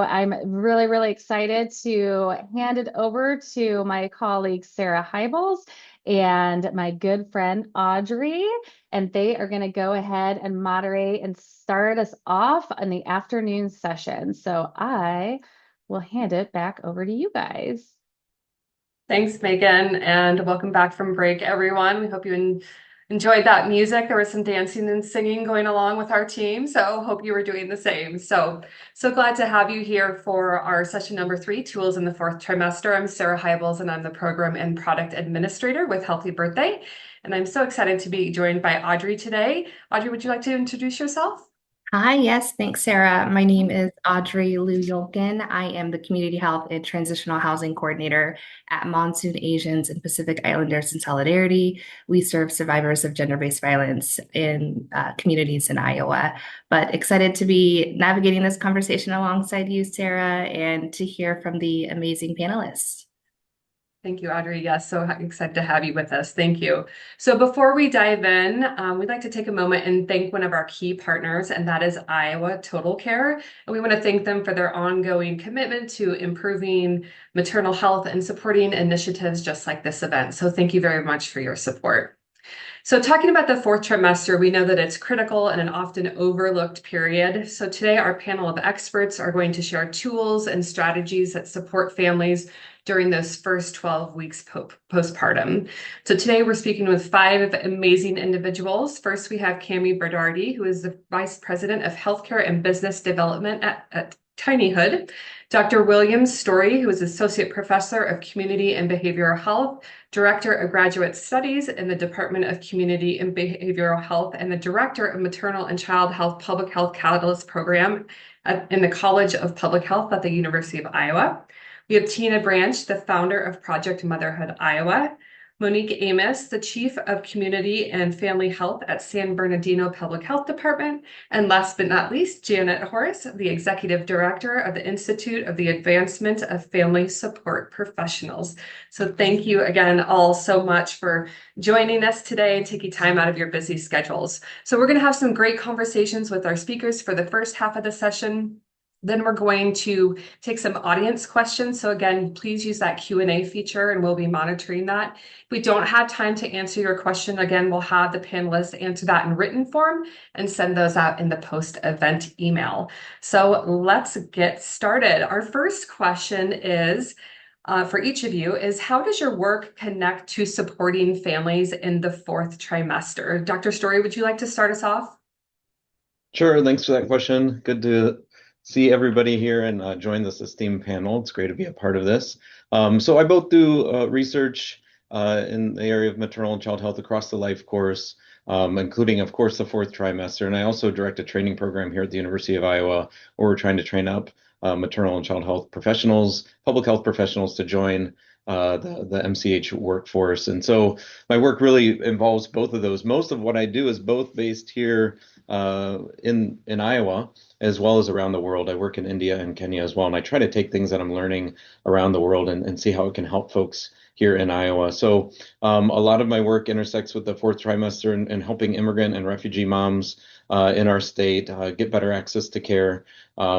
I'm really, really excited to hand it over to my colleague Sarah Hybels and my good friend Audrey, and they are going to go ahead and moderate and start us off on the afternoon session. So I will hand it back over to you guys. Thanks, Megan, and welcome back from break, everyone. We hope you enjoyed that music. There was some dancing and singing going along with our team, so hope you were doing the same. So glad to have you here for our session number 3, Tools in the Fourth Trimester. I'm Sarah Hybels, and I'm the Program and Product Administrator with Healthy Birthday. And I'm so excited to be joined by Audrey today. Audrey, would you like to introduce yourself? Hi, yes, thanks, Sarah. My name is Audrey Liu Yolkin. I am the Community Health and Transitional Housing Coordinator at Monsoon Asians and Pacific Islanders in Solidarity. We serve survivors of gender-based violence in communities in Iowa. But excited to be navigating this conversation alongside you, Sarah, and to hear from the amazing panelists. Thank you, Audrey. Yes, so excited to have you with us. Thank you. So before we dive in, we'd like to take a moment and thank one of our key partners, and that is Iowa Total Care. And we want to thank them for their ongoing commitment to improving maternal health and supporting initiatives just like this event. So thank you very much for your support. So talking about the fourth trimester, we know that it's critical and an often overlooked period. So today our panel of experts are going to share tools and strategies that support families during those first 12 weeks postpartum. So today we're speaking with 5 amazing individuals. First, we have Camie Berardi, who is the Vice President of Healthcare and Business Development at Tinyhood. Dr. William Story, who is Associate Professor of Community and Behavioral Health, Director of Graduate Studies in the Department of Community and Behavioral Health, and the Director of Maternal and Child Health Public Health Catalyst Program in the College of Public Health at the University of Iowa. We have Tina Branch, the founder of Project Motherhood Iowa. Monique Amos, the Chief of Community and Family Health at San Bernardino Public Health Department. And last but not least, Janet Horras, the Executive Director of the Institute of the Advancement of Family Support Professionals. So thank you again all so much for joining us today and taking time out of your busy schedules. So we're going to have some great conversations with our speakers for the first half of the session. Then we're going to take some audience questions. So again, please use that Q&A feature and we'll be monitoring that. If we don't have time to answer your question, again, we'll have the panelists answer that in written form and send those out in the post-event email. So let's get started. Our first question is, for each of you, is how does your work connect to supporting families in the fourth trimester? Dr. Story, would you like to start us off? Sure, thanks for that question. Good to see everybody here and join this esteemed panel. It's great to be a part of this. So I both do research in the area of maternal and child health across the life course, including, of course, the fourth trimester. And I also direct a training program here at the University of Iowa where we're trying to train up maternal and child health professionals, public health professionals to join the MCH workforce. And so my work really involves both of those. Most of what I do is both based here in Iowa as well as around the world. I work in India and Kenya as well, and I try to take things that I'm learning around the world and see how it can help folks here in Iowa. So a lot of my work intersects with the fourth trimester and helping immigrant and refugee moms in our state get better access to care,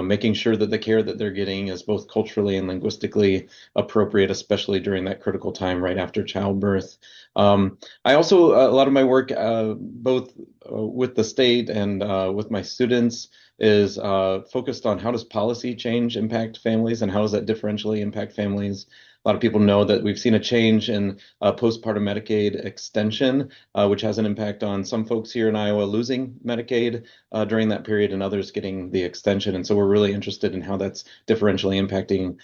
making sure that the care that they're getting is both culturally and linguistically appropriate, especially during that critical time right after childbirth. I also, a lot of my work, both with the state and with my students, is focused on how does policy change impact families and how does that differentially impact families. A lot of people know that we've seen a change in postpartum Medicaid extension, which has an impact on some folks here in Iowa losing Medicaid during that period and others getting the extension. And so we're really interested in how that's differentially impacting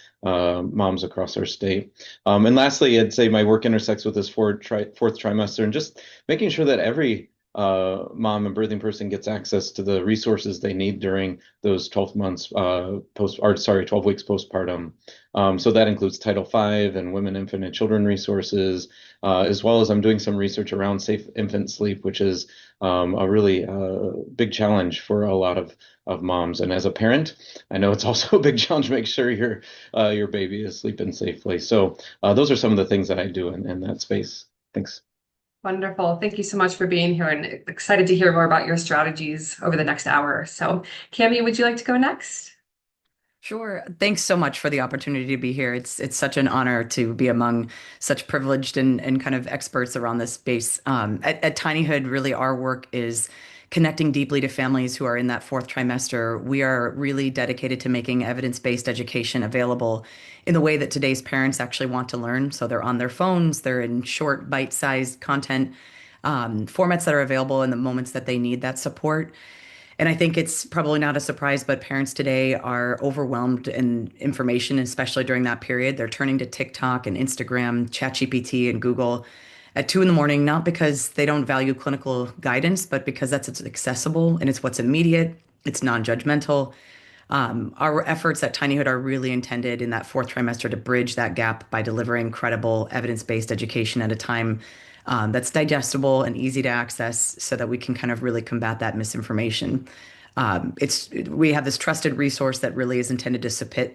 moms across our state. And lastly, I'd say my work intersects with this fourth trimester and just making sure that every mom and birthing person gets access to the resources they need during those 12 months 12 weeks postpartum. So that includes Title V and women, infant, and children resources, as well as I'm doing some research around safe infant sleep, which is a really big challenge for a lot of moms. And as a parent, I know it's also a big challenge to make sure your baby is sleeping safely. So those are some of the things that I do in that space. Thanks. Wonderful. Thank you so much for being here and excited to hear more about your strategies over the next hour. So, Camie, would you like to go next? Sure. Thanks so much for the opportunity to be here. It's such an honor to be among such privileged and kind of experts around this space. At Tinyhood, really our work is connecting deeply to families who are in that fourth trimester. We are really dedicated to making evidence-based education available in the way that today's parents actually want to learn. So they're on their phones, they're in short, bite-sized content formats that are available in the moments that they need that support. And I think it's probably not a surprise, but parents today are overwhelmed in information, especially during that period. They're turning to TikTok and Instagram, ChatGPT and Google at 2 in the morning, not because they don't value clinical guidance, but because it's accessible and it's what's immediate, it's non-judgmental. Our efforts at Tinyhood are really intended in that fourth trimester to bridge that gap by delivering credible, evidence-based education at a time that's digestible and easy to access so that we can kind of really combat that misinformation. We have this trusted resource that really is intended to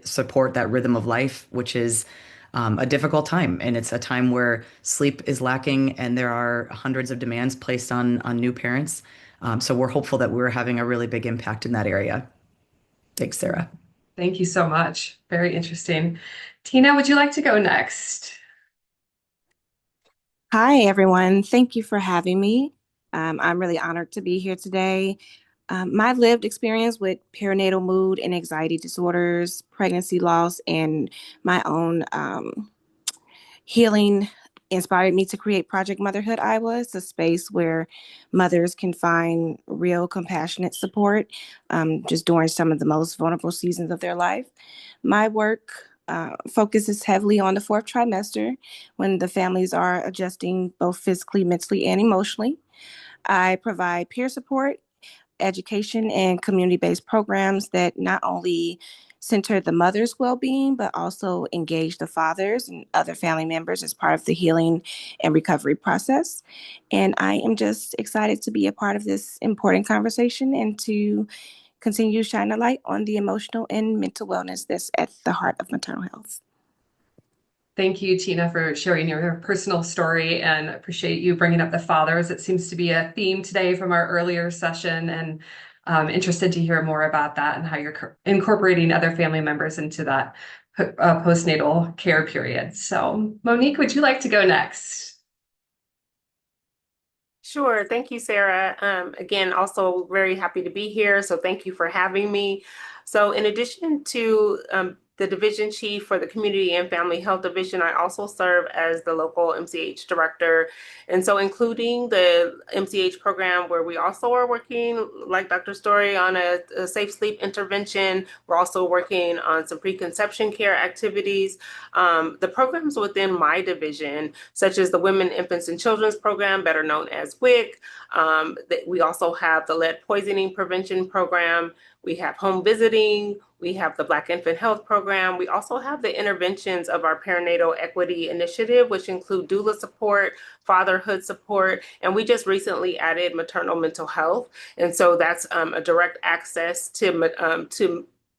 support that rhythm of life, which is a difficult time. And it's a time where sleep is lacking and there are hundreds of demands placed on new parents. So we're hopeful that we're having a really big impact in that area. Thanks, Sarah. Thank you so much. Very interesting. Tina, would you like to go next? Hi, everyone. Thank you for having me. I'm really honored to be here today. My lived experience with perinatal mood and anxiety disorders, pregnancy loss, and my own healing inspired me to create Project Motherhood Iowa. It's a space where mothers can find real compassionate support just during some of the most vulnerable seasons of their life. My work focuses heavily on the fourth trimester when the families are adjusting both physically, mentally, and emotionally. I provide peer support, education, and community-based programs that not only center the mother's well-being, but also engage the fathers and other family members as part of the healing and recovery process. And I am just excited to be a part of this important conversation and to continue to shine a light on the emotional and mental wellness that's at the heart of maternal health. Thank you, Tina, for sharing your personal story, and appreciate you bringing up the fathers. It seems to be a theme today from our earlier session, and interested to hear more about that and how you're incorporating other family members into that postnatal care period. So, Monique, would you like to go next? Sure. Thank you, Sarah. Again, also very happy to be here. So thank you for having me. So in addition to the division chief for the Community and Family Health Division, I also serve as the local MCH director. And so including the MCH program where we also are working, like Dr. Story, on a safe sleep intervention. We're also working on some preconception care activities. The programs within my division, such as the Women, Infants, and Children's program, better known as WIC. We also have the lead poisoning prevention program. We have home visiting. We have the Black Infant Health Program. We also have the interventions of our Perinatal Equity Initiative, which include doula support, fatherhood support, and we just recently added maternal mental health. And so that's a direct access to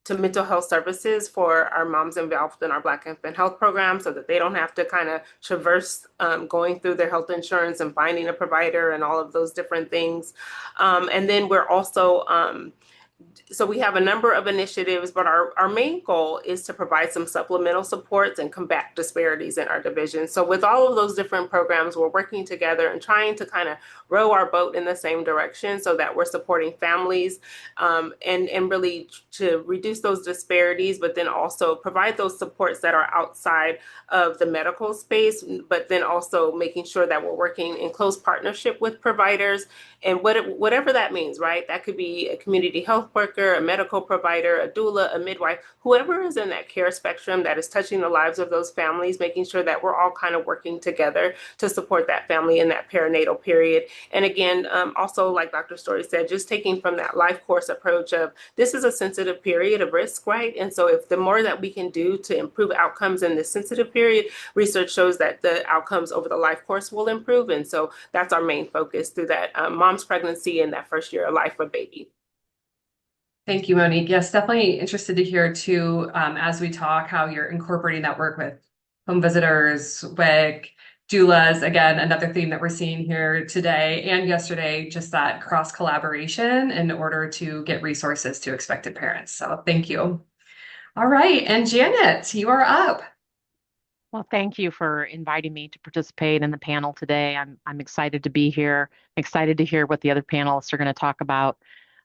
mental health services for our moms involved in our Black Infant Health Program so that they don't have to kind of traverse going through their health insurance and finding a provider and all of those different things. And then we're also so we have a number of initiatives, but our main goal is to provide some supplemental supports and combat disparities in our division. So with all of those different programs, we're working together and trying to kind of row our boat in the same direction so that we're supporting families and really to reduce those disparities, but then also provide those supports that are outside of the medical space, but then also making sure that we're working in close partnership with providers and whatever that means, right? That could be a community health worker, a medical provider, a doula, a midwife, whoever is in that care spectrum that is touching the lives of those families, making sure that we're all kind of working together to support that family in that perinatal period. And again, also like Dr. Story said, just taking from that life course approach of this is a sensitive period of risk, right? And so if the more that we can do to improve outcomes in this sensitive period, research shows that the outcomes over the life course will improve. And so that's our main focus through that mom's pregnancy and that first year of life for baby. Thank you, Monique. Yes, definitely interested to hear too, as we talk, how you're incorporating that work with home visitors, WIC, doulas. Again, another theme that we're seeing here today and yesterday, just that cross collaboration in order to get resources to expected parents. So thank you. All right, and Janet, you are up. Well, thank you for inviting me to participate in the panel today. I'm excited to be here. Excited to hear what the other panelists are going to talk about.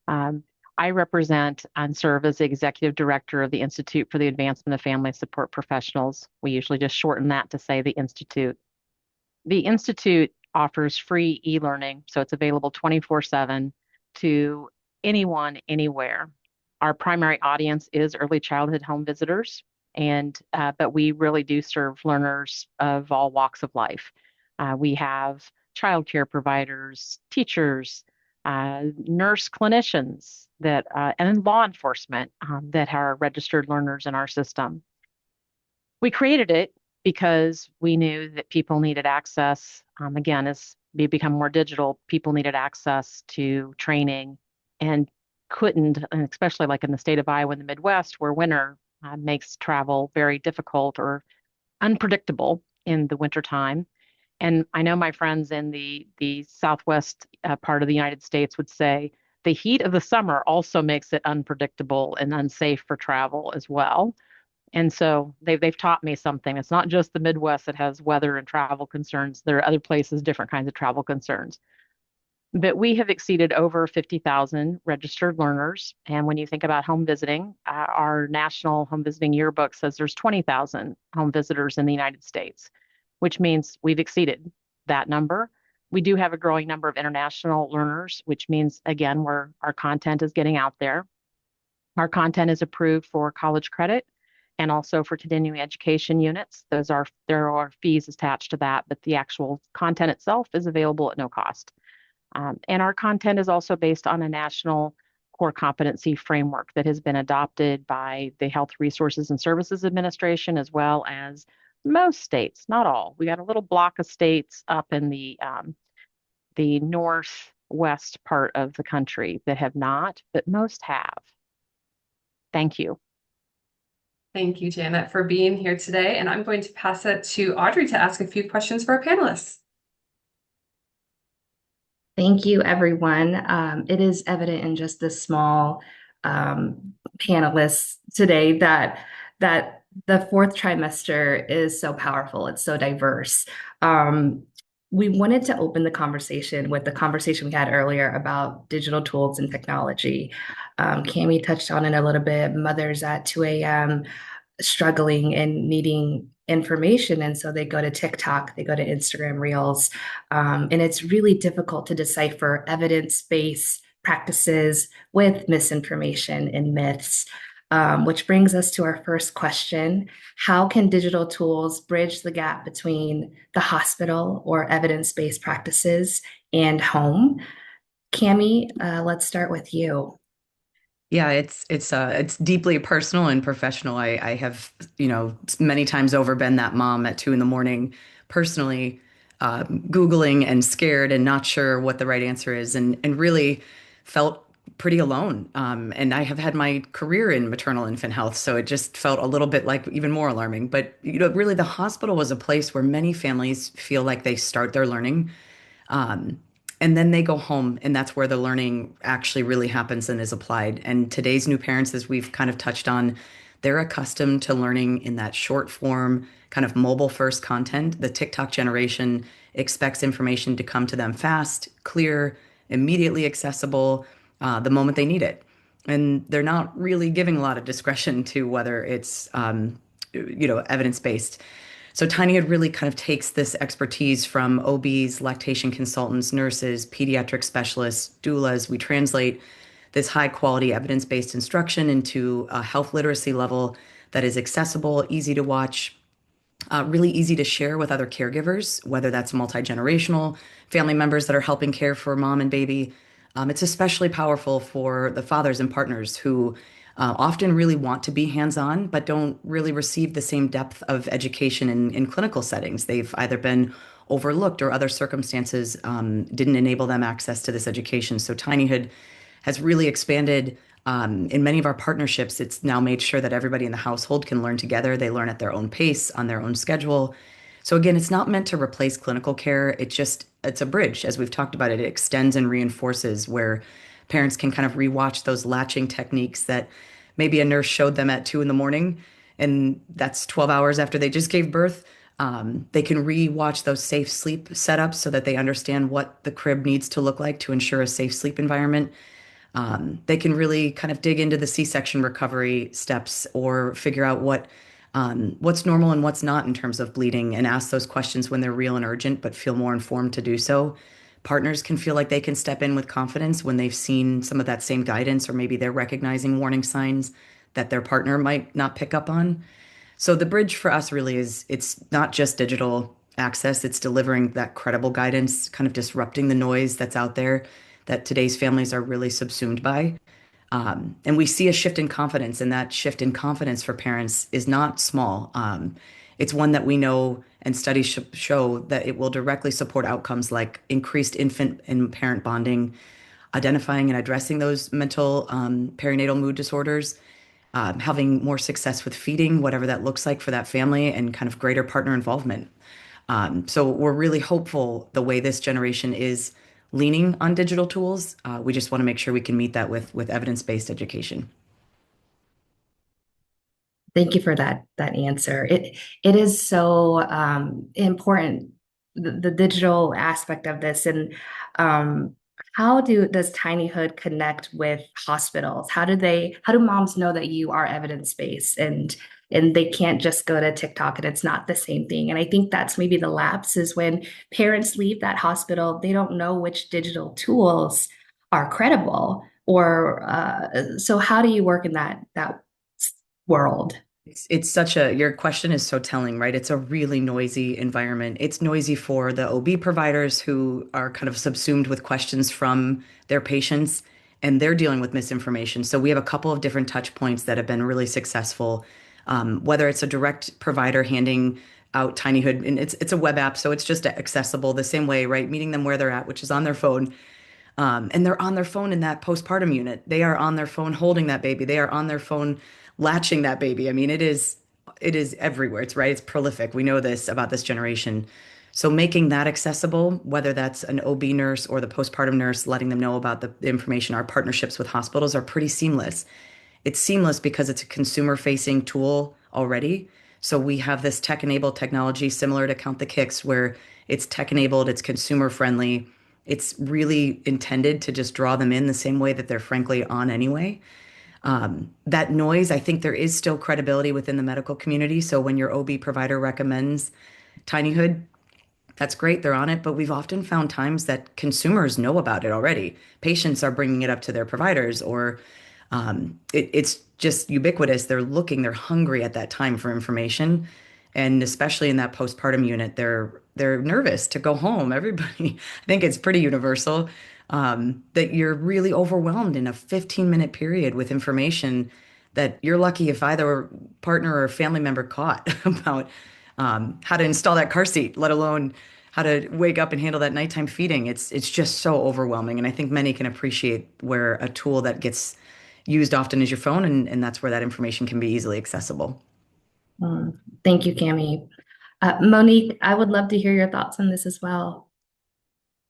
Um, I represent and serve as the executive director of the Institute for the Advancement of Family Support Professionals. We usually just shorten that to say the Institute. The Institute offers free e-learning, so it's available 24/7 to anyone, anywhere. Our primary audience is early childhood home visitors, and but we really do serve learners of all walks of life. We have childcare providers, teachers, nurse clinicians and law enforcement that are registered learners in our system. We created it because we knew that people needed access. Again, as we become more digital, people needed access to training and couldn't, and especially like in the state of Iowa in the Midwest, where winter makes travel very difficult or unpredictable in the wintertime. And I know my friends in the Southwest part of the United States would say the heat of the summer also makes it unpredictable and unsafe for travel as well. And so they've taught me something. It's not just the Midwest that has weather and travel concerns. There are other places, different kinds of travel concerns. But we have exceeded over 50,000 registered learners. And when you think about home visiting, our National Home Visiting Yearbook says there's 20,000 home visitors in the United States, which means we've exceeded that number. We do have a growing number of international learners, which means, again, our content is getting out there. Our content is approved for college credit and also for continuing education units. There are fees attached to that, but the actual content itself is available at no cost. And our content is also based on a national core competency framework that has been adopted by the Health Resources and Services Administration, as well as most states, not all. We got a little block of states up in the northwest part of the country that have not, but most have. Thank you. Thank you, Janet, for being here today. And I'm going to pass it to Audrey to ask a few questions for our panelists. Thank you, everyone. It is evident in just this small panelists today that the fourth trimester is so powerful. It's so diverse. We wanted to open the conversation with the conversation we had earlier about digital tools and technology. Camie touched on it a little bit. Mothers at 2 a.m. struggling and needing information. And so they go to TikTok, they go to Instagram Reels. And it's really difficult to decipher evidence-based practices with misinformation and myths. Which brings us to our first question. How can digital tools bridge the gap between the hospital or evidence-based practices and home? Camie, let's start with you. Yeah, it's deeply personal and professional. I have, many times over been that mom at 2 a.m. personally, Googling and scared and not sure what the right answer is, and really felt pretty alone. And I have had my career in maternal infant health, so it just felt a little bit like even more alarming. But really, the hospital was a place where many families feel like they start their learning. And then they go home, and that's where the learning actually really happens and is applied. And today's new parents, as we've kind of touched on, they're accustomed to learning in that short form, kind of mobile first content. The TikTok generation expects information to come to them fast, clear, immediately accessible, the moment they need it. And they're not really giving a lot of discretion to whether it's, evidence-based. So Tinyhood really kind of takes this expertise from OBs, lactation consultants, nurses, pediatric specialists, doulas. We translate this high quality evidence-based instruction into a health literacy level that is accessible, easy to watch, really easy to share with other caregivers, whether that's multi-generational family members that are helping care for mom and baby. It's especially powerful for the fathers and partners who often really want to be hands-on, but don't really receive the same depth of education in clinical settings. They've either been overlooked or other circumstances didn't enable them access to this education. So Tinyhood has really expanded in many of our partnerships. It's now made sure that everybody in the household can learn together. They learn at their own pace, on their own schedule. So again, it's not meant to replace clinical care. It's a bridge. As we've talked about, it extends and reinforces where parents can kind of rewatch those latching techniques that maybe a nurse showed them at 2 in the morning, and that's 12 hours after they just gave birth. They can re-watch those safe sleep setups so that they understand what the crib needs to look like to ensure a safe sleep environment. They can really kind of dig into the C-section recovery steps or figure out what's normal and what's not in terms of bleeding and ask those questions when they're real and urgent, but feel more informed to do so. Partners can feel like they can step in with confidence when they've seen some of that same guidance, or maybe they're recognizing warning signs that their partner might not pick up on. So the bridge for us really is it's not just digital access, it's delivering that credible guidance, kind of disrupting the noise that's out there that today's families are really subsumed by. And we see a shift in confidence, and that shift in confidence for parents is not small. It's one that we know and studies show that it will directly support outcomes like increased infant and parent bonding, identifying and addressing those mental perinatal mood disorders, having more success with feeding, whatever that looks like for that family, and kind of greater partner involvement. So we're really hopeful the way this generation is leaning on digital tools. We just want to make sure we can meet that with evidence-based education. Thank you for that answer. It is so important, the digital aspect of this. And how does Tinyhood connect with hospitals? How do moms know that you are evidence-based and they can't just go to TikTok and it's not the same thing? And I think that's maybe the lapse is when parents leave that hospital, they don't know which digital tools are credible. Or so how do you work in that world? It's your question is so telling, right? It's a really noisy environment. It's noisy for the OB providers who are kind of subsumed with questions from their patients, and they're dealing with misinformation. So we have a couple of different touch points that have been really successful. Whether it's a direct provider handing out Tinyhood, and it's a web app, so it's just accessible the same way, right? Meeting them where they're at, which is on their phone. And they're on their phone in that postpartum unit. They are on their phone holding that baby. They are on their phone latching that baby. I mean, it is everywhere. It's right. It's prolific. We know this about this generation. So making that accessible, whether that's an OB nurse or the postpartum nurse, letting them know about the information, our partnerships with hospitals are pretty seamless. It's seamless because it's a consumer-facing tool already. So we have this tech-enabled technology similar to Count the Kicks, where it's tech-enabled, it's consumer-friendly. It's really intended to just draw them in the same way that they're frankly on anyway. That noise, I think there is still credibility within the medical community. So when your OB provider recommends Tinyhood, that's great, they're on it. But we've often found times that consumers know about it already. Patients are bringing it up to their providers, or it's just ubiquitous. They're looking, they're hungry at that time for information. And especially in that postpartum unit, they're nervous to go home. Everybody, I think it's pretty universal, that you're really overwhelmed in a 15-minute period with information that you're lucky if either partner or family member caught about how to install that car seat, let alone how to wake up and handle that nighttime feeding. It's just so overwhelming. And I think many can appreciate where a tool that gets used often is your phone, and that's where that information can be easily accessible. Thank you, Camie. Monique, I would love to hear your thoughts on this as well.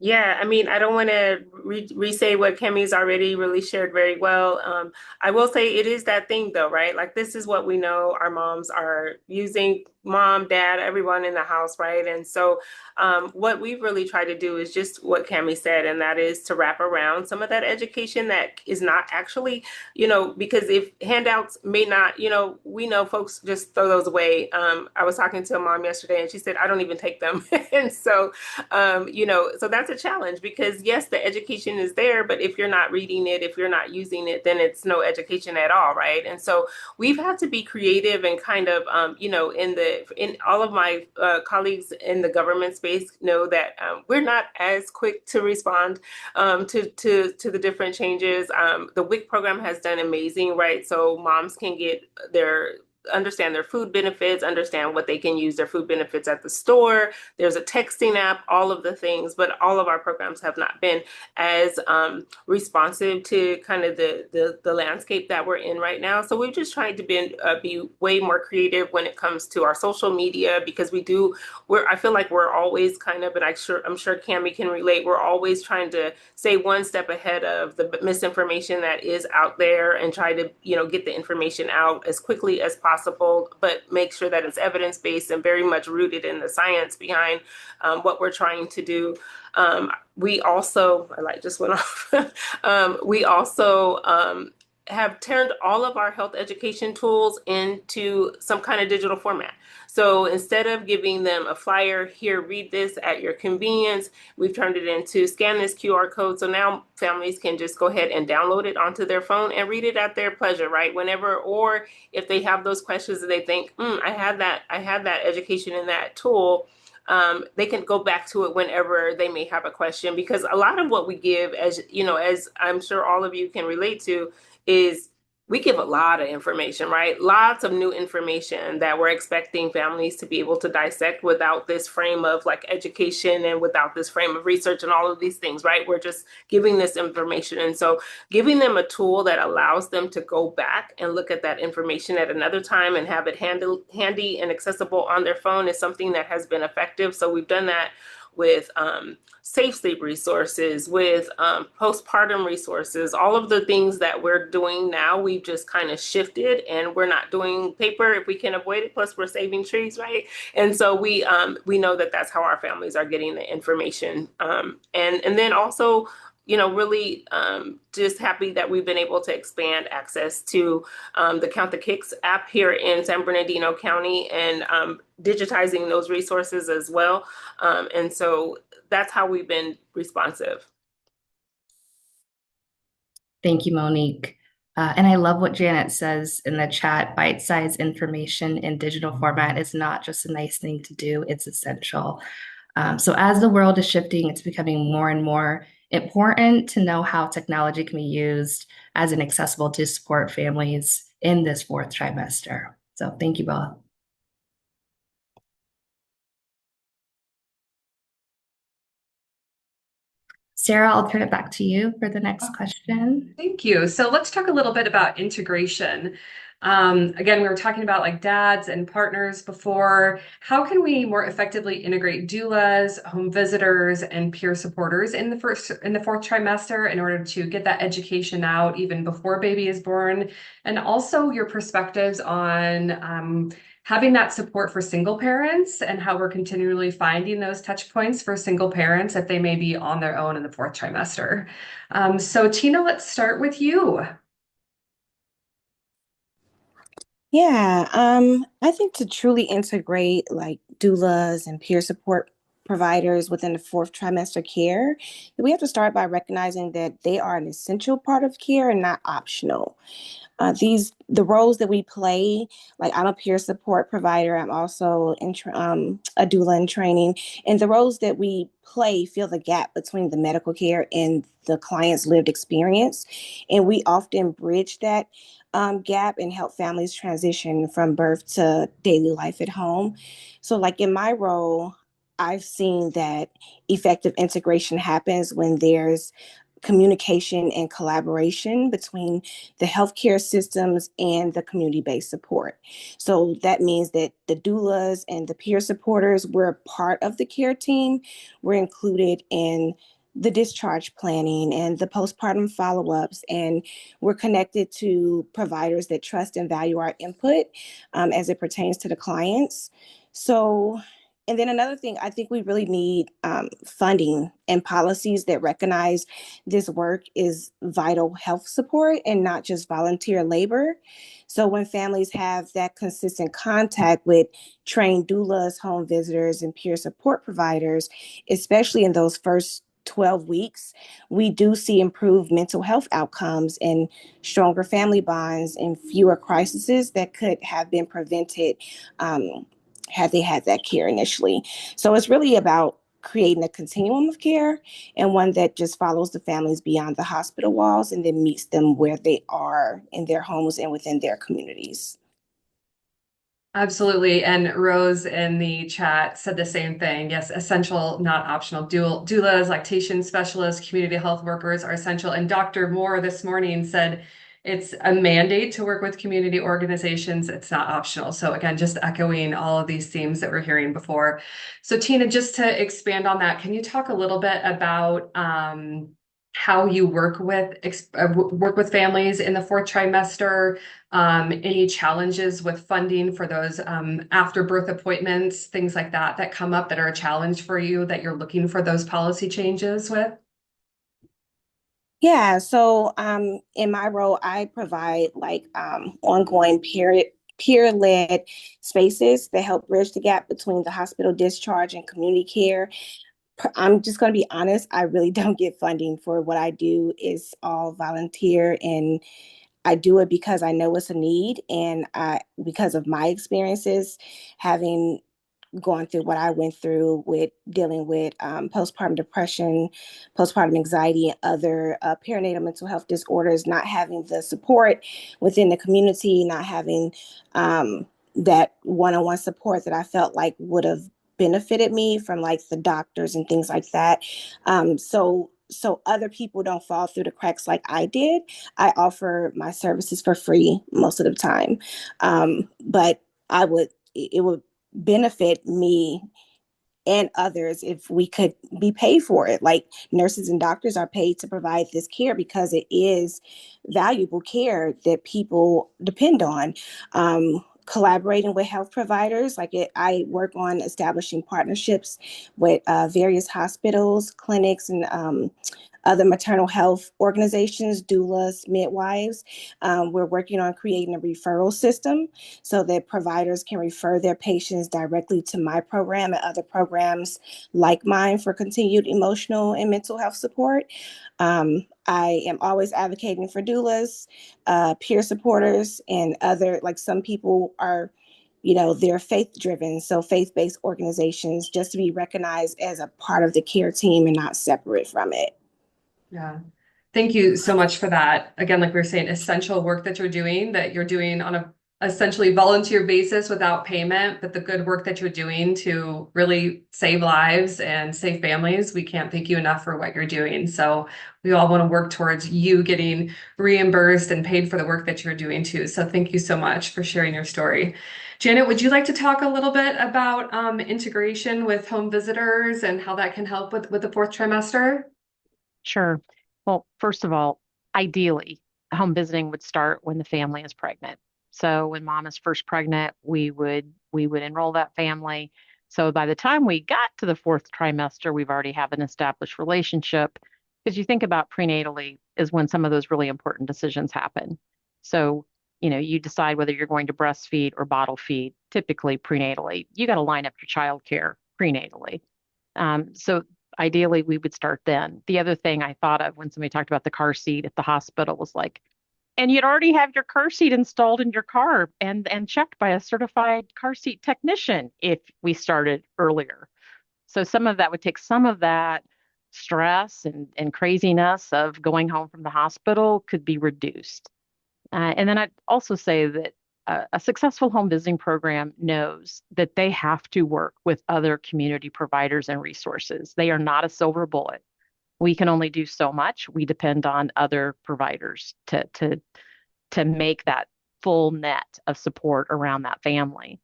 Yeah, I mean, I don't want to re-say what Camie's already really shared very well. I will say it is that thing though, right? Like this is what we know our moms are using, mom, dad, everyone in the house, right? And so what we've really tried to do is just what Camie said, and that is to wrap around some of that education that is not actually, because if handouts may not, we know folks just throw those away. I was talking to a mom yesterday and she said, I don't even take them. And so, so that's a challenge because yes, the education is there, but if you're not reading it, if you're not using it, then it's no education at all, right? And so we've had to be creative and kind of, in all of my colleagues in the government space know that we're not as quick to respond to the different changes. The WIC program has done amazing, right? So moms can get their understand their food benefits, understand what they can use their food benefits at the store. There's a texting app, all of the things, but all of our programs have not been as responsive to kind of the landscape that we're in right now. So we've just tried to be way more creative when it comes to our social media, because I feel like we're always kind of, and I'm sure Camie can relate, we're always trying to stay one step ahead of the misinformation that is out there and try to, get the information out as quickly as possible, but make sure that it's evidence-based and very much rooted in the science behind what we're trying to do. We also, I like just went off. We also have turned all of our health education tools into some kind of digital format. So instead of giving them a flyer, here, read this at your convenience, we've turned it into scan this QR code. So now families can just go ahead and download it onto their phone and read it at their pleasure, right? Whenever, or if they have those questions and they think, I had that education in that tool, they can go back to it whenever they may have a question, because a lot of what we give, as I'm sure all of you can relate to, is we give a lot of information, right? Lots of new information that we're expecting families to be able to dissect without this frame of like education and without this frame of research and all of these things, right? We're just giving this information. And so giving them a tool that allows them to go back and look at that information at another time and have it handy and accessible on their phone is something that has been effective. So we've done that with safe sleep resources, with postpartum resources, all of the things that we're doing now, we've just kind of shifted, and we're not doing paper if we can avoid it. Plus, we're saving trees, right? And so we know that that's how our families are getting the information, and then also, really just happy that we've been able to expand access to the Count the Kicks app here in San Bernardino County, and digitizing those resources as well. And so that's how we've been responsive. Thank you, Monique. And I love what Janet says in the chat. Bite-sized information in digital format is not just a nice thing to do, it's essential. So as the world is shifting, it's becoming more and more important to know how technology can be used as an accessible to support families in this fourth trimester. So thank you both. Sarah, I'll turn it back to you for the next question. Thank you. So let's talk a little bit about integration. Again, we were talking about like dads and partners before. How can we more effectively integrate doulas, home visitors, and peer supporters in the fourth trimester in order to get that out even before baby is born? And also your perspectives on having that support for single parents and how we're continually finding those touch points for single parents if they may be on their own in the fourth trimester. So Tina, let's start with you. Yeah, I think to truly integrate like doulas and peer support providers within the fourth trimester care, we have to start by recognizing that they are an essential part of care and not optional. The roles that we play, like I'm a peer support provider, I'm also a doula in training, and the roles that we play fill the gap between the medical care and the client's lived experience, and we often bridge that gap and help families transition from birth to daily life at home. So like in my role, I've seen that effective integration happens when there's communication and collaboration between the healthcare systems and the community-based support. So that means that the doulas and the peer supporters, we're part of the care team. We're included in the discharge planning and the postpartum follow-ups, and we're connected to providers that trust and value our input as it pertains to the clients. So, and then another thing, I think we really need funding and policies that recognize this work is vital health support and not just volunteer labor. So when families have that consistent contact with trained doulas, home visitors, and peer support providers, especially in those first 12 weeks, we do see improved mental health outcomes and stronger family bonds and fewer crises that could have been prevented had they had that care initially. So it's really about creating a continuum of care and one that just follows the families beyond the hospital walls and then meets them where they are in their homes and within their communities. Absolutely. And Rose in the chat said the same thing. Yes, essential, not optional. Doulas, lactation specialists, community health workers are essential. And Dr. Moore this morning said it's a mandate to work with community organizations. It's not optional. So again, just echoing all of these themes that we're hearing before. So Tina, just to expand on that, can you talk a little bit about how you work with families in the fourth trimester? Any challenges with funding for those after birth appointments, things like that come up that are a challenge for you that you're looking for those policy changes with? Yeah, so in my role, I provide like ongoing peer-led spaces that help bridge the gap between the hospital discharge and community care. I'm just going to be honest, I really don't get funding for what I do. It's all volunteer, and I do it because I know it's a need, and because of my experiences having going through what I went through with dealing with postpartum depression, postpartum anxiety, and other perinatal mental health disorders, not having the support within the community, not having that one-on-one support that I felt like would have benefited me from like the doctors and things like that. So other people don't fall through the cracks like I did. I offer my services for free most of the time. But it would benefit me and others if we could be paid for it. Like nurses and doctors are paid to provide this care because it is valuable care that people depend on. Collaborating with health providers, I work on establishing partnerships with various hospitals, clinics, and other maternal health organizations, doulas, midwives. We're working on creating a referral system so that providers can refer their patients directly to my program and other programs like mine for continued emotional and mental health support. I am always advocating for doulas, peer supporters, and other, like some people are, they're faith driven. So faith-based organizations, just to be recognized as a part of the care team and not separate from it. Yeah. Thank you so much for that. Again, like we were saying, essential work that you're doing on a essentially volunteer basis without payment, but the good work that you're doing to really save lives and save families, we can't thank you enough for what you're doing. So we all want to work towards you getting reimbursed and paid for the work that you're doing too. So thank you so much for sharing your story. Janet, would you like to talk a little bit about integration with home visitors and how that can help with the fourth trimester? Sure. Well, first of all, ideally, home visiting would start when the family is pregnant. So when mom is first pregnant, we would enroll that family. So by the time we got to the fourth trimester, we've already have an established relationship. Because you think about prenatally is when some of those really important decisions happen. So, you decide whether you're going to breastfeed or bottle feed, typically prenatally. You got to line up your childcare prenatally. So ideally, we would start then. The other thing I thought of when somebody talked about the car seat at the hospital was like, and you'd already have your car seat installed in your car and checked by a certified car seat technician if we started earlier. So some of that would take some of that stress and craziness of going home from the hospital could be reduced. And then I'd also say that a successful home visiting program knows that they have to work with other community providers and resources. They are not a silver bullet. We can only do so much. We depend on other providers to make that full net of support around that family.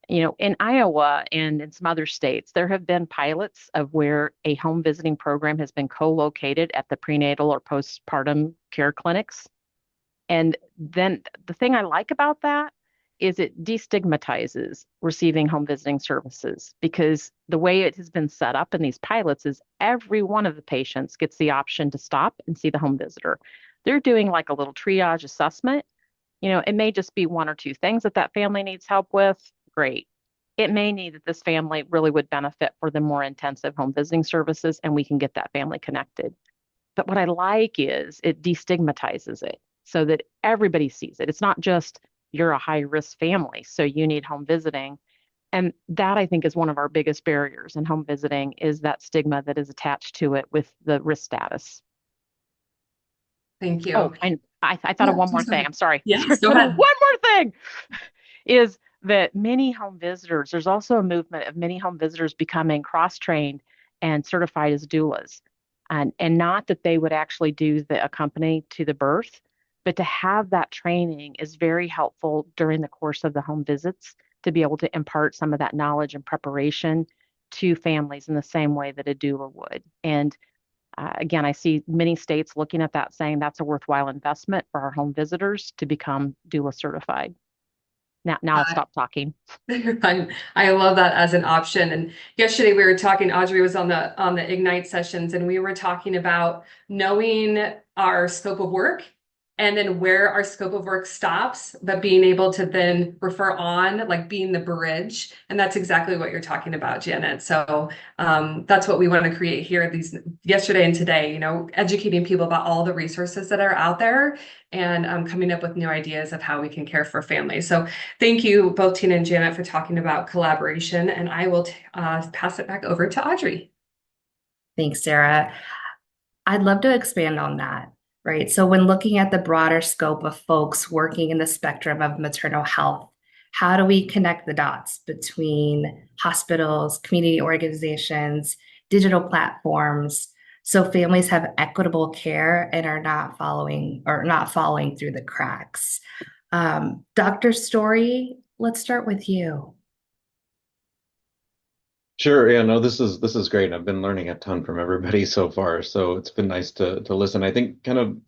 In Iowa and in some other states, there have been pilots of where a home visiting program has been co-located at the prenatal or postpartum care clinics. And then the thing I like about that is it destigmatizes receiving home visiting services because the way it has been set up in these pilots is every one of the patients gets the option to stop and see the home visitor. They're doing like a little triage assessment. It may just be one or two things that family needs help with. Great. It may need that this family really would benefit for the more intensive home visiting services, and we can get that family connected. But what I like is it destigmatizes it so that everybody sees it. It's not just you're a high risk family, so you need home visiting. And that I think is one of our biggest barriers in home visiting is that stigma that is attached to it with the risk status. Thank you. Oh, I thought of one more thing. I'm sorry. Yes, go One ahead. more thing is that many home visitors, there's also a movement of many home visitors becoming cross-trained and certified as doulas. And not that they would actually do the accompany to the birth, but to have that training is very helpful during the course of the home visits to be able to impart some of that knowledge and preparation to families in the same way that a doula would. And again, I see many states looking at that saying that's a worthwhile investment for our home visitors to become doula certified. Now I'll stop talking. I love that as an option. And yesterday we were talking, Audrey was on the Ignite sessions, and we were talking about knowing our scope of work and then where our scope of work stops, but being able to then refer on, like being the bridge. And that's exactly what you're talking about, Janet. So that's what we want to create here these yesterday and today, educating people about all the resources that are out there and coming up with new ideas of how we can care for families. So thank you both, Tina and Janet, for talking about collaboration. And I will pass it back over to Audrey. Thanks, Sarah. I'd love to expand on that, right? So when looking at the broader scope of folks working in the spectrum of maternal health, how do we connect the dots between hospitals, community organizations, digital platforms, so families have equitable care and are not falling through the cracks? Dr. Story, let's start with you. Sure. Yeah, no, this is great. I've been learning a ton from everybody so far, so it's been nice to listen. I think kind of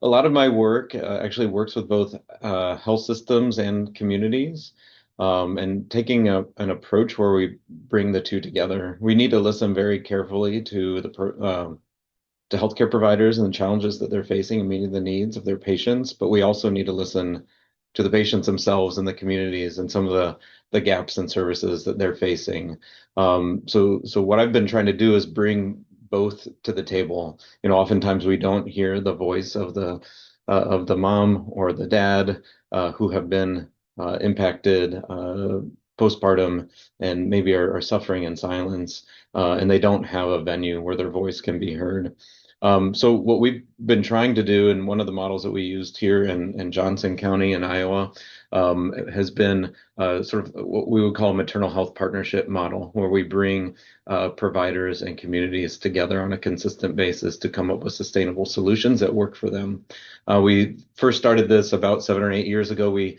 a lot of my work actually works with both health systems and communities, and taking an approach where we bring the two together. We need to listen very carefully to to healthcare providers and the challenges that they're facing and meeting the needs of their patients, but we also need to listen to the patients themselves and the communities and some of the gaps in services that they're facing. So what I've been trying to do is bring both to the table. Oftentimes we don't hear the voice of the mom or the dad who have been impacted postpartum and maybe are suffering in silence, and they don't have a venue where their voice can be heard. So what we've been trying to do, and one of the models that we used here in Johnson County in Iowa, has been sort of what we would call a maternal health partnership model, where we bring providers and communities together on a consistent basis to come up with sustainable solutions that work for them. We first started this about 7 or 8 years ago. We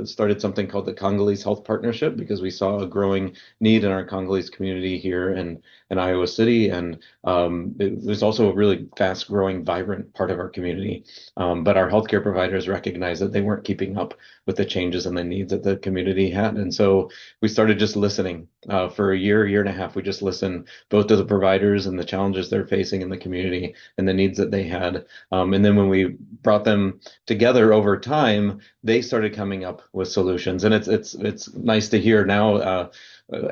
started something called the Congolese Health Partnership because we saw a growing need in our Congolese community here in Iowa City, and it was also a really fast-growing, vibrant part of our community. But our healthcare providers recognized that they weren't keeping up with the changes and the needs that the community had, and so we started just listening for a year and a half. We just listened both to the providers and the challenges they're facing in the community and the needs that they had. And then when we brought them together over time, they started coming up with solutions. And it's nice to hear now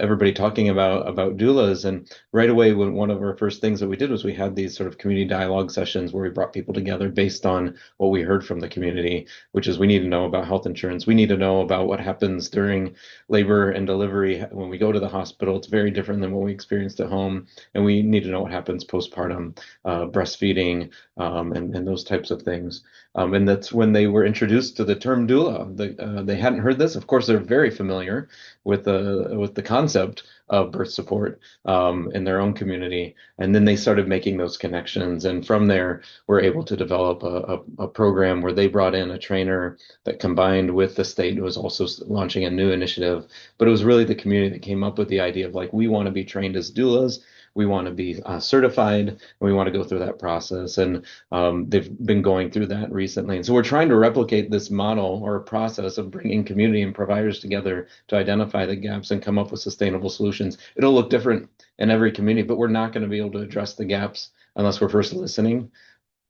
everybody talking about doulas. And right away, when one of our first things that we did was we had these sort of community dialogue sessions where we brought people together based on what we heard from the community, which is we need to know about health insurance. We need to know about what happens during labor and delivery when we go to the hospital. It's very different than what we experienced at home. And we need to know what happens postpartum, breastfeeding, and those types of things. And that's when they were introduced to the term doula. They hadn't heard this. Of course, they're very familiar with the concept of birth support in their own community. And then they started making those connections. And from there, we're able to develop a program where they brought in a trainer that combined with the state, who was also launching a new initiative. But it was really the community that came up with the idea of like, we want to be trained as doulas. We want to be certified, and we want to go through that process. And they've been going through that recently. And so we're trying to replicate this model or process of bringing community and providers together to identify the gaps and come up with sustainable solutions. It'll look different in every community, but we're not going to be able to address the gaps unless we're first listening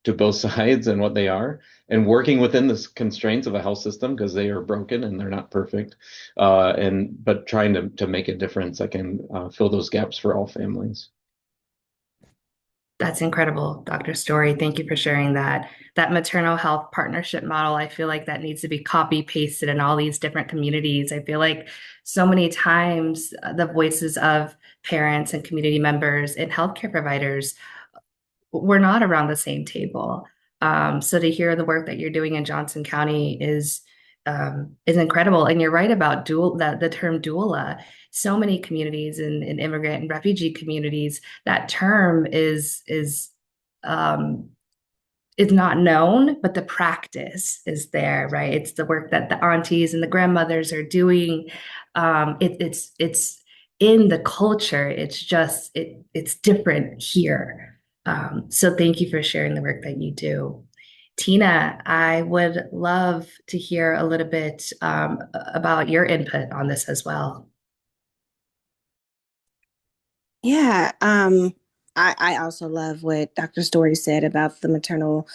to both sides and what they are, and working within the constraints of a health system, because they are broken and they're not perfect, but trying to make a difference that can fill those gaps for all families. That's incredible, Dr. Story. Thank you for sharing that. That maternal health partnership model, I feel like that needs to be copy pasted in all these different communities. I feel like so many times the voices of parents and community members and healthcare providers were not around the same table. So to hear the work that you're doing in Johnson County is is incredible. And you're right about the term doula. So many communities in immigrant and refugee communities, that term um, is not known, but the practice is there, right? It's the work that the aunties and the grandmothers are doing. It's in the culture. It's just it's different here. So thank you for sharing the work that you do. Tina, I would love to hear a little bit about your input on this as well. Yeah, I also love what Dr. Story said about the maternal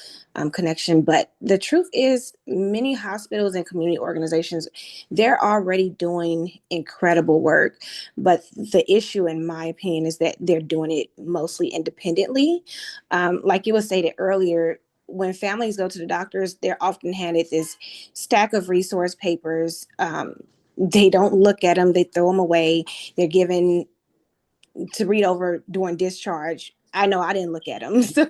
connection. But the truth is, many hospitals and community organizations, they're already doing incredible work. But the issue, in my opinion, is that they're doing it mostly independently. Like it was stated earlier, when families go to the doctors, they're often handed this stack of resource papers. They don't look at them, they throw them away. They're given to read over during discharge. I know I didn't look at them. So,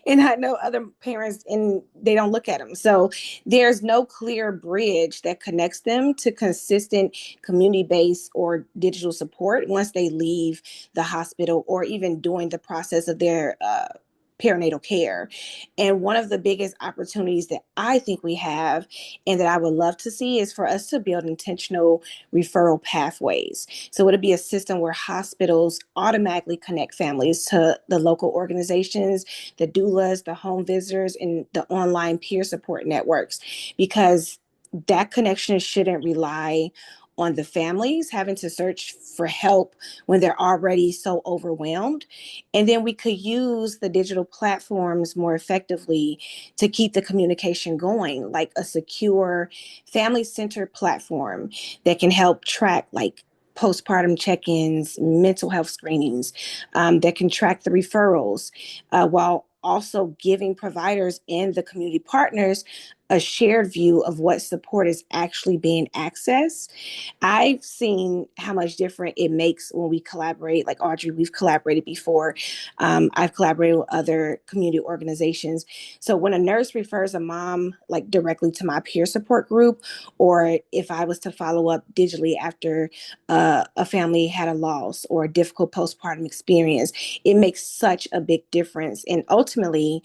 and I know other parents and they don't look at them. So there's no clear bridge that connects them to consistent community-based or digital support once they leave the hospital or even during the process of their perinatal care. And one of the biggest opportunities that I think we have and that I would love to see is for us to build intentional referral pathways. So it'll be a system where hospitals automatically connect families to the local organizations, the doulas, the home visitors, and the online peer support networks, because that connection shouldn't rely on the families having to search for help when they're already so overwhelmed. And then we could use the digital platforms more effectively to keep the communication going, like a secure family-centered platform that can help track like postpartum check-ins, mental health screenings, that can track the referrals, while also giving providers and the community partners a shared view of what support is actually being accessed. I've seen how much different it makes when we collaborate. Like Audrey, we've collaborated before. I've collaborated with other community organizations. So when a nurse refers a mom like directly to my peer support group, or if I was to follow up digitally after a family had a loss or a difficult postpartum experience, it makes such a big difference. And ultimately,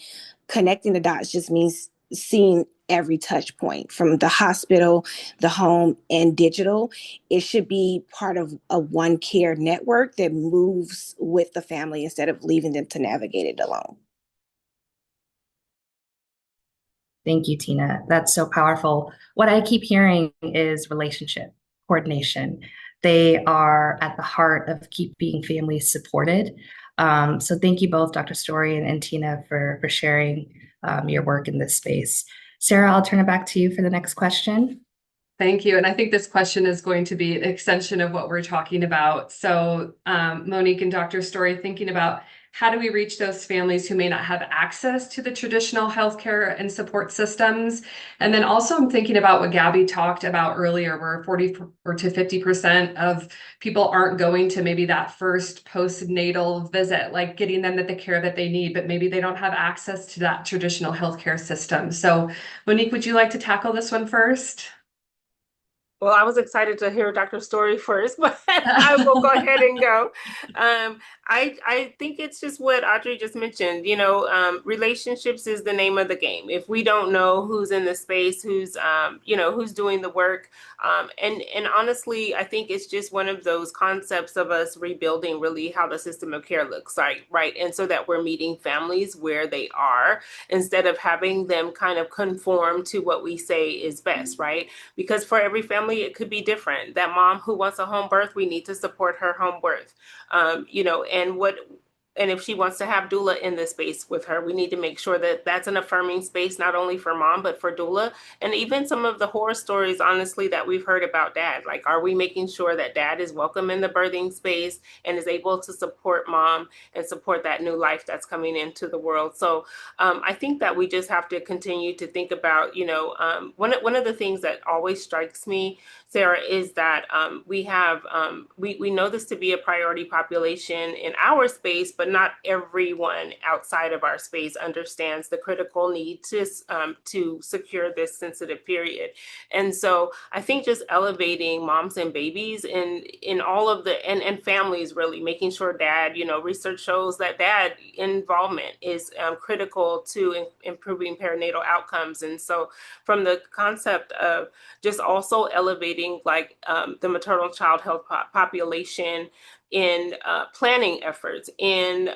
connecting the dots just means seeing every touch point from the hospital, the home, and digital. It should be part of a one care network that moves with the family instead of leaving them to navigate it alone. Thank you, Tina. That's so powerful. What I keep hearing is relationship, coordination. They are at the heart of keeping families supported. So thank you both, Dr. Story and Tina, for sharing your work in this space. Sarah, I'll turn it back to you for the next question. Thank you. And I think this question is going to be an extension of what we're talking about. So Monique and Dr. Story, thinking about how do we reach those families who may not have access to the traditional healthcare and support systems? And then also I'm thinking about what Gabby talked about earlier, where 40 or to 50% of people aren't going to maybe that first postnatal visit, like getting them the care that they need, but maybe they don't have access to that traditional healthcare system. So Monique, would you like to tackle this one first? Well, I was excited to hear Dr. Story first, but I will go ahead and go. I think it's just what Audrey just mentioned. Relationships is the name of the game. If we don't know who's in the space, who's doing the work, and honestly, I think it's just one of those concepts of us rebuilding really how the system of care looks like, right? And so that we're meeting families where they are instead of having them kind of conform to what we say is best, right? Because for every family, it could be different. That mom who wants a home birth, we need to support her home birth. And if she wants to have doula in this space with her, we need to make sure that that's an affirming space, not only for mom, but for doula. And even some of the horror stories, honestly, that we've heard about dad, like, are we making sure that dad is welcome in the birthing space and is able to support mom and support that new life that's coming into the world? So I think that we just have to continue to think about, one of the things that always strikes me, Sarah, is that we know this to be a priority population in our space, but but not everyone outside of our space understands the critical need to secure this sensitive period. And so I think just elevating moms and babies in all of the and families, really making sure dad, research shows that dad involvement is critical to improving perinatal outcomes. And so from the concept of just also elevating the maternal child health population in planning efforts, in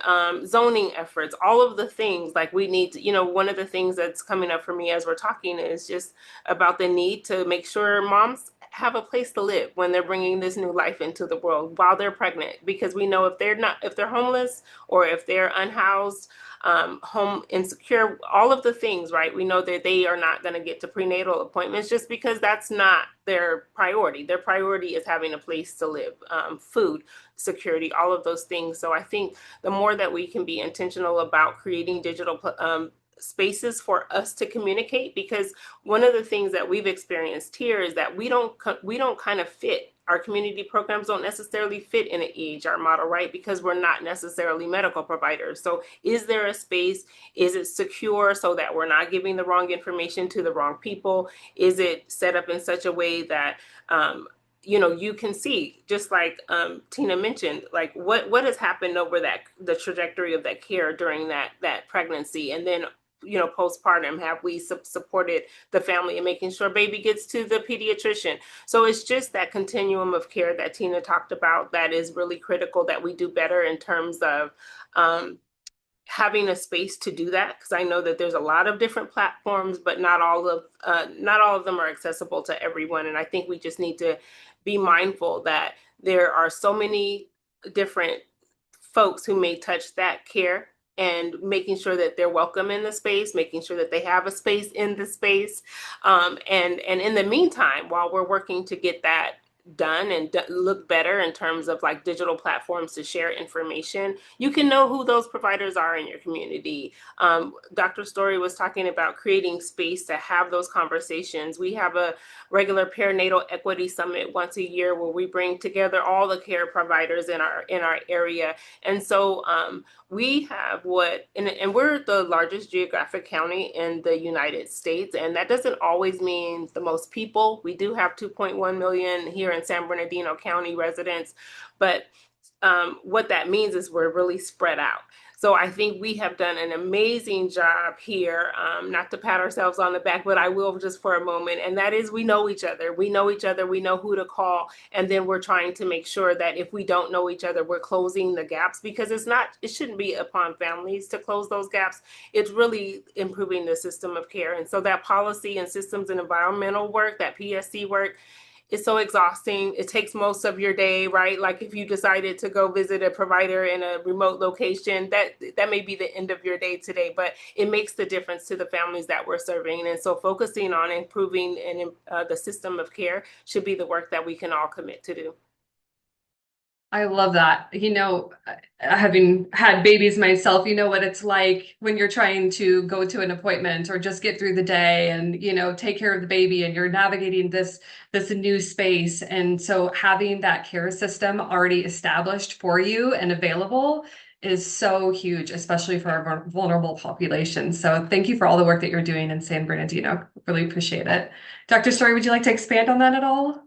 zoning efforts, all of the things we need to, one of the things that's coming up for me as we're talking is just about the need to make sure moms have a place to live when they're bringing this new life into the world while they're pregnant, because we know if they're homeless or if they're unhoused, home insecure, all of the things, right? We know that they are not going to get to prenatal appointments just because that's not their priority. Their priority is having a place to live, food, security, all of those things. So I think the more that we can be intentional about creating digital spaces for us to communicate, because one of the things that we've experienced here is that we don't kind of fit. Our community programs don't necessarily fit in an EHR model, right? Because we're not necessarily medical providers. So is there a space? Is it secure so that we're not giving the wrong information to the wrong people? Is it set up in such a way that you can see, just like Tina mentioned, what has happened over the trajectory of that care during that pregnancy, and then postpartum, have we supported the family in making sure baby gets to the pediatrician? So it's just that continuum of care that Tina talked about that is really critical, that we do better in terms of having a space to do that, because I know that there's a lot of different platforms, but not all of them are accessible to everyone. And I think we just need to be mindful that there are so many different folks who may touch that care, and making sure that they're welcome in the space, making sure that they have a space in the space. And in the meantime, while we're working to get that done and look better in terms of digital platforms to share information, you can know who those providers are in your community. Dr. Story was talking about creating space to have those conversations. We have a regular perinatal equity summit once a year where we bring together all the care providers in our area. And so we have and we're the largest geographic county in the United States, and that doesn't always mean the most people. We do have 2.1 million here in San Bernardino County residents, but what that means is we're really spread out. So I think we have done an amazing job here, not to pat ourselves on the back, but I will just for a moment. And that is, we know each other. We know each other. We know who to call. And then we're trying to make sure that if we don't know each other, we're closing the gaps, because it shouldn't be upon families to close those gaps. It's really improving the system of care. And so that policy and systems and environmental work, that PSC work, it's so exhausting. It takes most of your day, right? If you decided to go visit a provider in a remote location, that may be the end of your day today, but it makes the difference to the families that we're serving. And so focusing on improving the system of care should be the work that we can all commit to do. I love that. Having had babies myself, you know what it's like when you're trying to go to an appointment or just get through the day and, take care of the baby, and you're navigating this new space. And so having that care system already established for you and available is so huge, especially for our vulnerable population. So thank you for all the work that you're doing in San Bernardino. Really appreciate it. Dr. Story, would you like to expand on that at all?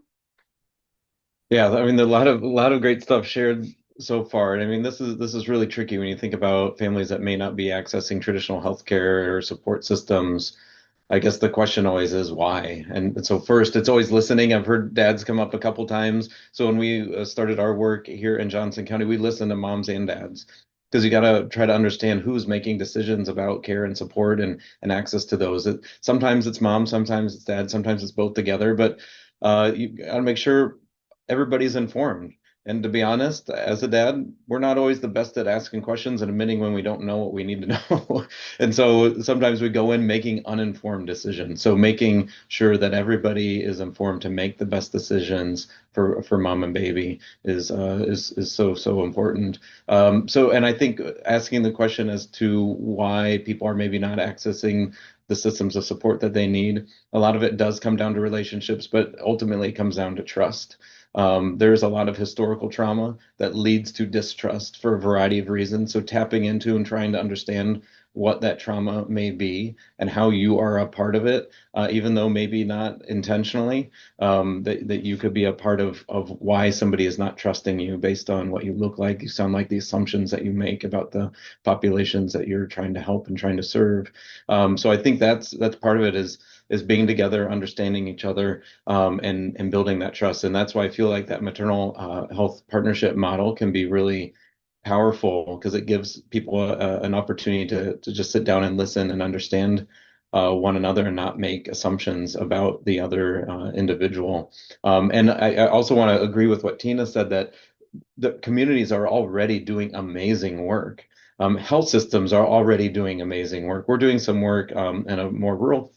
Yeah, I mean, a lot of great stuff shared so far. And I mean, this is really tricky when you think about families that may not be accessing traditional healthcare or support systems. I guess the question always is why. And so first, it's always listening. I've heard dads come up a couple times. So when we started our work here in Johnson County, we listen to moms and dads, because you got to try to understand who's making decisions about care and support and access to those. Sometimes it's mom, sometimes it's dad, sometimes it's both together. But you got to make sure everybody's informed. And to be honest, as a dad, we're not always the best at asking questions and admitting when we don't know what we need to know. And so sometimes we go in making uninformed decisions. So making sure that everybody is informed to make the best decisions for mom and baby is so important. And I think asking the question as to why people are maybe not accessing the systems of support that they need, a lot of it does come down to relationships, but ultimately it comes down to trust. There's a lot of historical trauma that leads to distrust for a variety of reasons. So tapping into and trying to understand what that trauma may be and how you are a part of it, even though maybe not intentionally, that you could be a part of why somebody is not trusting you based on what you look like, you sound like, the assumptions that you make about the populations that you're trying to help and trying to serve. So I think that's part of it is being together, understanding each other, and building that trust. And that's why I feel like that maternal health partnership model can be really powerful because it gives people an opportunity to just sit down and listen and understand one another and not make assumptions about the other individual. And I also want to agree with what Tina said, that the communities are already doing amazing work. Health systems are already doing amazing work. We're doing some work in a more rural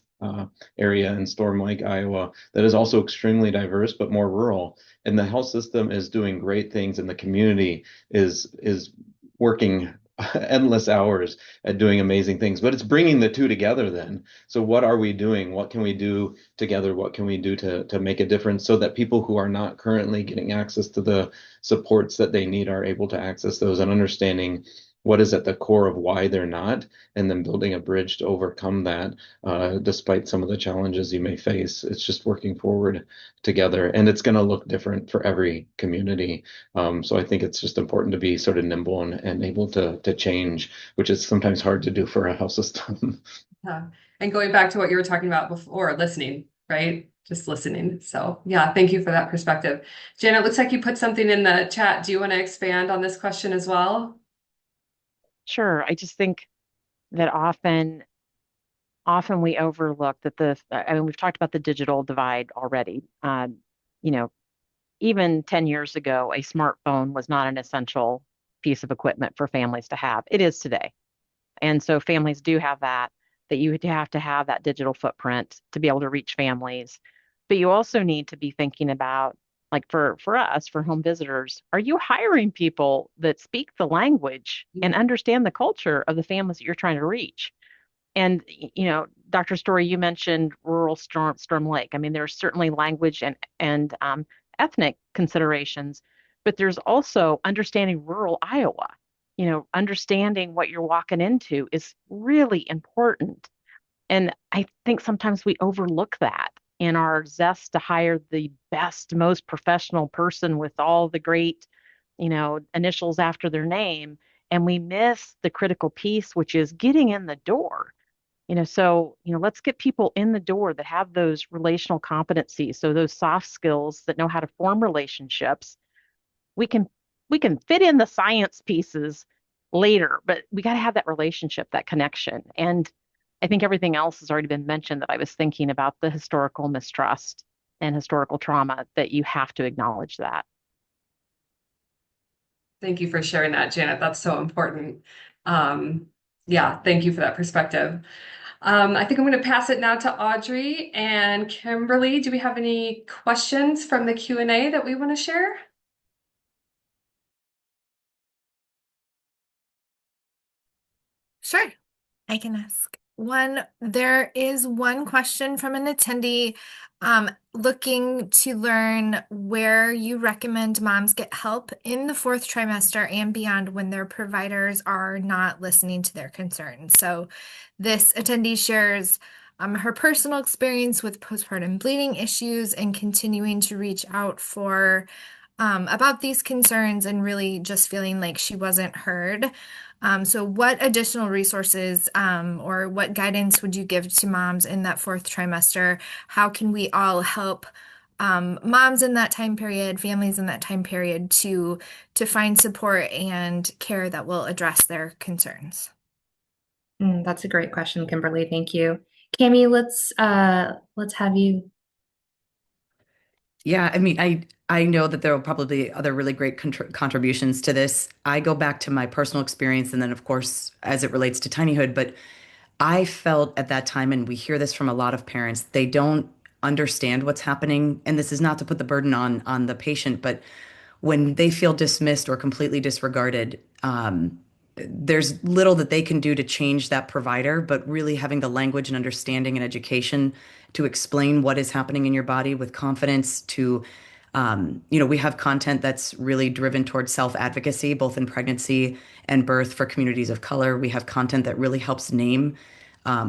area in Storm Lake, Iowa, that is also extremely diverse but more rural. And the health system is doing great things, and the community is working endless hours at doing amazing things. But it's bringing the two together then. So what are we doing? What can we do together? What can we do to make a difference so that people who are not currently getting access to the supports that they need are able to access those, and understanding what is at the core of why they're not, and then building a bridge to overcome that, despite some of the challenges you may face. It's just working forward together, and it's going to look different for every community. So I think it's just important to be sort of nimble and able to change, which is sometimes hard to do for a health system. Yeah. And going back to what you were talking about before, listening, right? Just listening. So yeah, thank you for that perspective. Janet, looks like you put something in the chat. Do you want to expand on this question as well? Sure. I just think that often we overlook that I mean, we've talked about the digital divide already. You know, even 10 years ago, a smartphone was not an essential piece of equipment for families to have. It is today. And so families do have that you would have to have that digital footprint to be able to reach families. But you also need to be thinking about, like for us, for home visitors, are you hiring people that speak the language and understand the culture of the families that you're trying to reach? And Dr. Story, you mentioned rural Storm Lake. I mean, there's certainly language and ethnic considerations, but there's also understanding rural Iowa. Understanding what you're walking into is really important. And I think sometimes we overlook that in our zest to hire the best, most professional person with all the great, initials after their name. And we miss the critical piece, which is getting in the door. Let's get people in the door that have those relational competencies. So those soft skills that know how to form relationships. We can fit in the science pieces later, but we got to have that relationship, that connection. And I think everything else has already been mentioned that I was thinking about the historical mistrust and historical trauma, that you have to acknowledge that. Thank you for sharing that, Janet. That's so important. Yeah, thank you for that perspective. I think I'm going to pass it now to Audrey and Kimberly. Do we have any questions from the Q&A that we want to share? Sure, I can ask. There is one question from an attendee looking to learn where you recommend moms get help in the fourth trimester and beyond when their providers are not listening to their concerns. So this attendee shares her personal experience with postpartum bleeding issues and continuing to reach out for about these concerns and really just feeling like she wasn't heard. So what additional resources or what guidance would you give to moms in that fourth trimester? How can we all help moms in that time period, families in that time period to find support and care that will address their concerns? That's a great question, Kimberly. Thank you. Camie, let's have you. Yeah, I mean, I know that there will probably be other really great contributions to this. I go back to my personal experience, and then, of course, as it relates to Tinyhood, but I felt at that time, and we hear this from a lot of parents, they don't understand what's happening. And this is not to put the burden on the patient, but when they feel dismissed or completely disregarded, there's little that they can do to change that provider, but really having the language and understanding and education to explain what is happening in your body with confidence, to We have content that's really driven towards self-advocacy, both in pregnancy and birth for communities of color. We have content that really helps name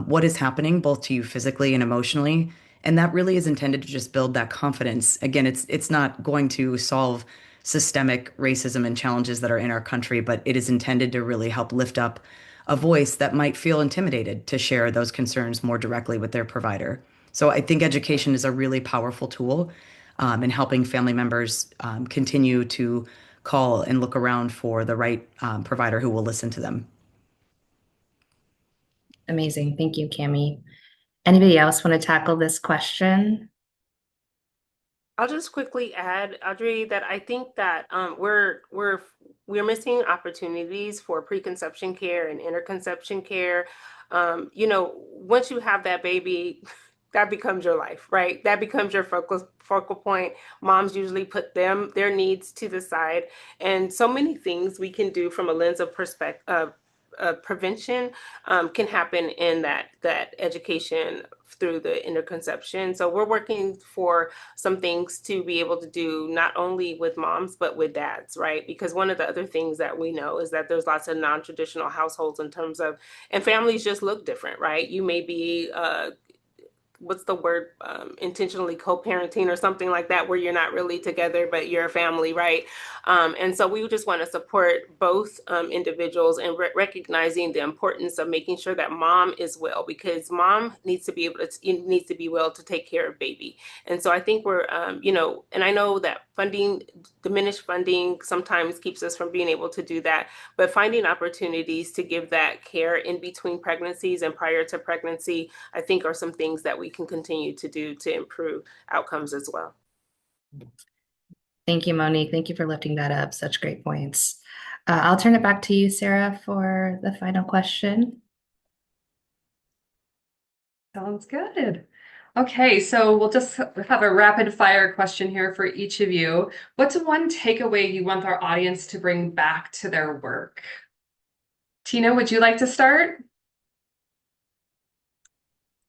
what is happening, both to you physically and emotionally. And that really is intended to just build that confidence. Again, it's not going to solve systemic racism and challenges that are in our country, but it is intended to really help lift up a voice that might feel intimidated to share those concerns more directly with their provider. So I think education is a really powerful tool in helping family members continue to call and look around for the right provider who will listen to them. Amazing. Thank you, Camie. Anybody else want to tackle this question? I'll just quickly add, Audrey, that I think that we're missing opportunities for preconception care and interconception care. Once you have that baby, that becomes your life, right? That becomes your focal point. Moms usually put their needs to the side, and so many things we can do from a lens of perspective. Prevention can happen in that education through the interconception. So we're working for some things to be able to do not only with moms, but with dads, right? Because one of the other things that we know is that there's lots of non-traditional households in terms of, and families just look different, right? You may be what's the word, intentionally co-parenting or something like that, where you're not really together, but you're a family, right? And so we just want to support both individuals and recognizing the importance of making sure that mom is well, because mom needs to be well to take care of baby. And so I think we're, and I know that diminished funding sometimes keeps us from being able to do that, but finding opportunities to give that care in between pregnancies and prior to pregnancy, I think are some things that we can continue to do to improve outcomes as well. Thank you, Monique. Thank you for lifting that up. Such great points. I'll turn it back to you, Sarah, for the final question. Sounds good. Okay, so we'll just have a rapid fire question here for each of you. What's one takeaway you want our audience to bring back to their work? Tina, would you like to start?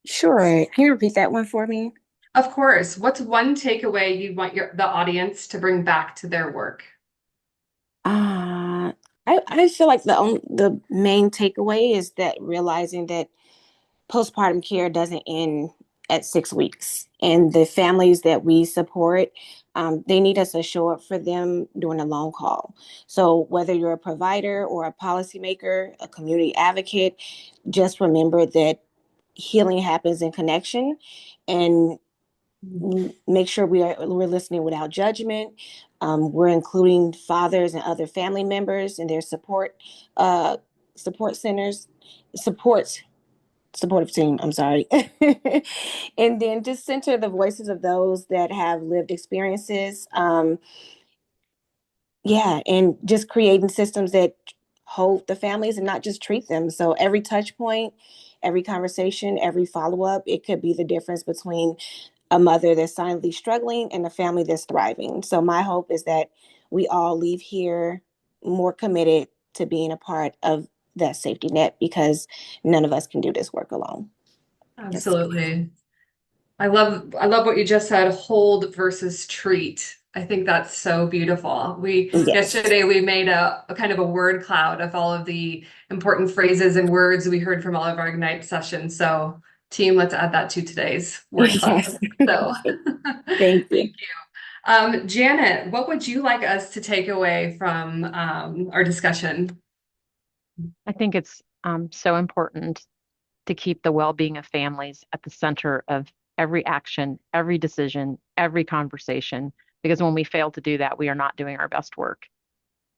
Sure. Can you repeat that one for me? Of course. What's one takeaway you want the audience to bring back to their work? I feel like the main takeaway is that realizing that postpartum care doesn't end at 6 weeks, and the families that we support, they need us to show up for them during the long haul. So whether you're a provider or a policymaker, a community advocate, just remember that healing happens in connection, and make sure we're listening without judgment. We're including fathers and other family members in their supportive team, I'm sorry. And then just center the voices of those that have lived experiences. And just creating systems that hold the families and not just treat them. So every touch point, every conversation, every follow-up, it could be the difference between a mother that's silently struggling and a family that's thriving. So my hope is that we all leave here more committed to being a part of that safety net, because none of us can do this work alone. Absolutely. I love what you just said, hold versus treat. I think that's so beautiful. Yesterday we made a kind of a word cloud of all of the important phrases and words we heard from all of our Ignite sessions. So team, let's add that to today's word cloud. So Thank you. Janet, what would you like us to take away from our discussion? I think it's so important to keep the well-being of families at the center of every action, every decision, every conversation, because when we fail to do that, we are not doing our best work.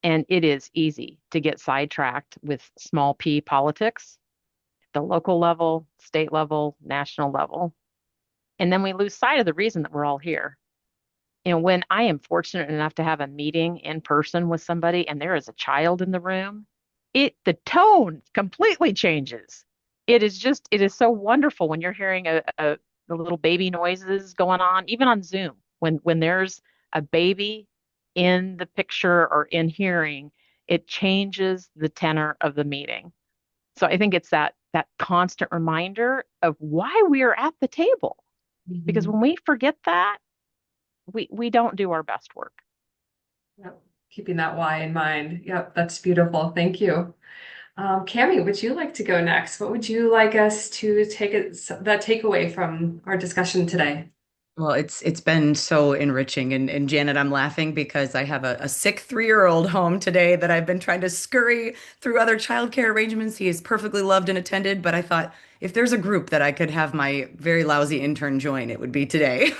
And it is easy to get sidetracked with small p politics, the local level, state level, national level. And then we lose sight of the reason that we're all here. And when I am fortunate enough to have a meeting in person with somebody and there is a child in the room, the tone completely changes. It is so wonderful when you're hearing the little baby noises going on, even on Zoom, when there's a baby in the picture or in hearing, it changes the tenor of the meeting. So I think it's that constant reminder of why we are at the table. Because when we forget that, we don't do our best work. Yep. Keeping that why in mind. Yep, that's beautiful. Thank you. Camie, would you like to go next? What would you like us to that takeaway from our discussion today? Well, it's been so enriching. And Janet, I'm laughing because I have a sick 3-year-old home today that I've been trying to scurry through other childcare arrangements. He is perfectly loved and attended, but I thought if there's a group that I could have my very lousy intern join, it would be today.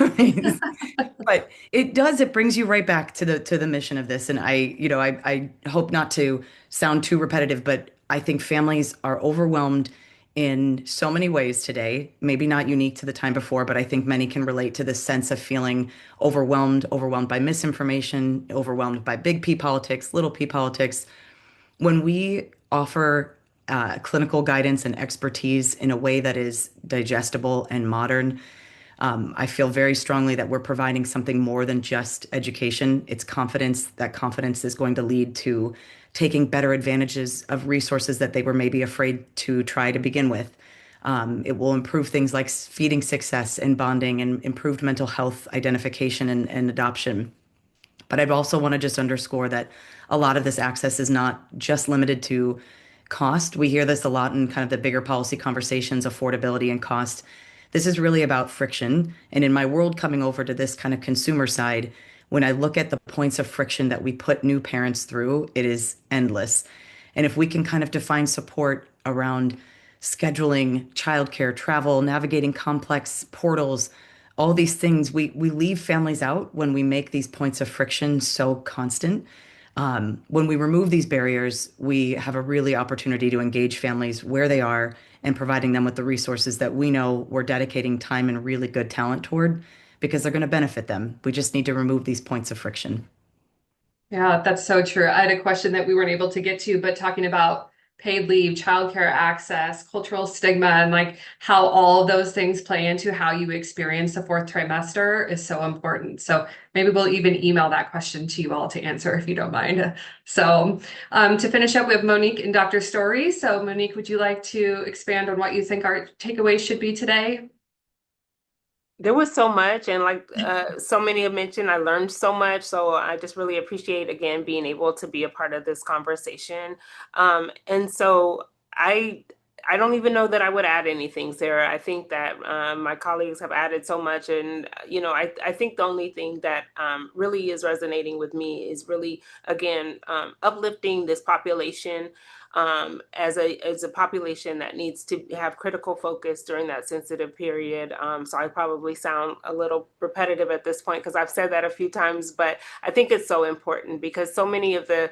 But it brings you right back to the mission of this. And I hope not to sound too repetitive, but I think families are overwhelmed in so many ways today, maybe not unique to the time before, but I think many can relate to this sense of feeling overwhelmed by misinformation, overwhelmed by big P politics, little P politics. When we offer clinical guidance and expertise in a way that is digestible and modern, I feel very strongly that we're providing something more than just education. It's confidence. That confidence is going to lead to taking better advantages of resources that they were maybe afraid to try to begin with. It will improve things like feeding success and bonding and improved mental health identification and adoption. But I'd also want to just underscore that a lot of this access is not just limited to cost. We hear this a lot in kind of the bigger policy conversations, affordability and cost. This is really about friction. And in my world coming over to this kind of consumer side, when I look at the points of friction that we put new parents through, it is endless. And if we can kind of define support around scheduling, childcare, travel, navigating complex portals, all these things, we leave families out when we make these points of friction so constant. When we remove these barriers, we have a really opportunity to engage families where they are and providing them with the resources that we know we're dedicating time and really good talent toward because they're going to benefit them. We just need to remove these points of friction. Yeah, that's so true. I had a question that we weren't able to get to, but talking about paid leave, childcare access, cultural stigma, and like how all those things play into how you experience the fourth trimester is so important. So maybe we'll even email that question to you all to answer if you don't mind. So to finish up, we have Monique and Dr. Story. So Monique, would you like to expand on what you think our takeaways should be today? There was so much, and like so many have mentioned, I learned so much. So I just really appreciate again being able to be a part of this conversation. And so I don't even know that I would add anything, Sarah. I think that my colleagues have added so much, and I think the only thing that really is resonating with me is really again uplifting this population as a population that needs to have critical focus during that sensitive period. So I probably sound a little repetitive at this point because I've said that a few times, but I think it's so important because so many of the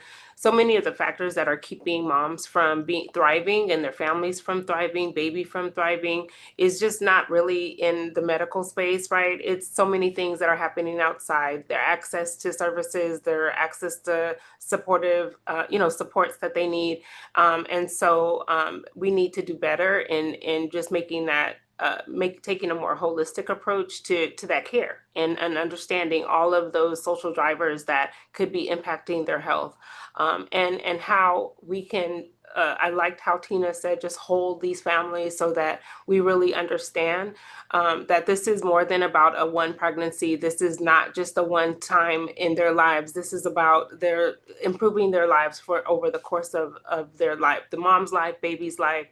factors that are keeping moms from being thriving and their families from thriving, baby from thriving, is just not really in the medical space, right? It's so many things that are happening outside. Their access to services, their access to supportive, supports that they need. And so we need to do better in just making that taking a more holistic approach to that care and understanding all of those social drivers that could be impacting their health, and how we can. I liked how Tina said, just hold these families so that we really understand that this is more than about a one pregnancy. This is not just a one time in their lives. This is about their improving their lives for over the course of their life. The mom's life, baby's life,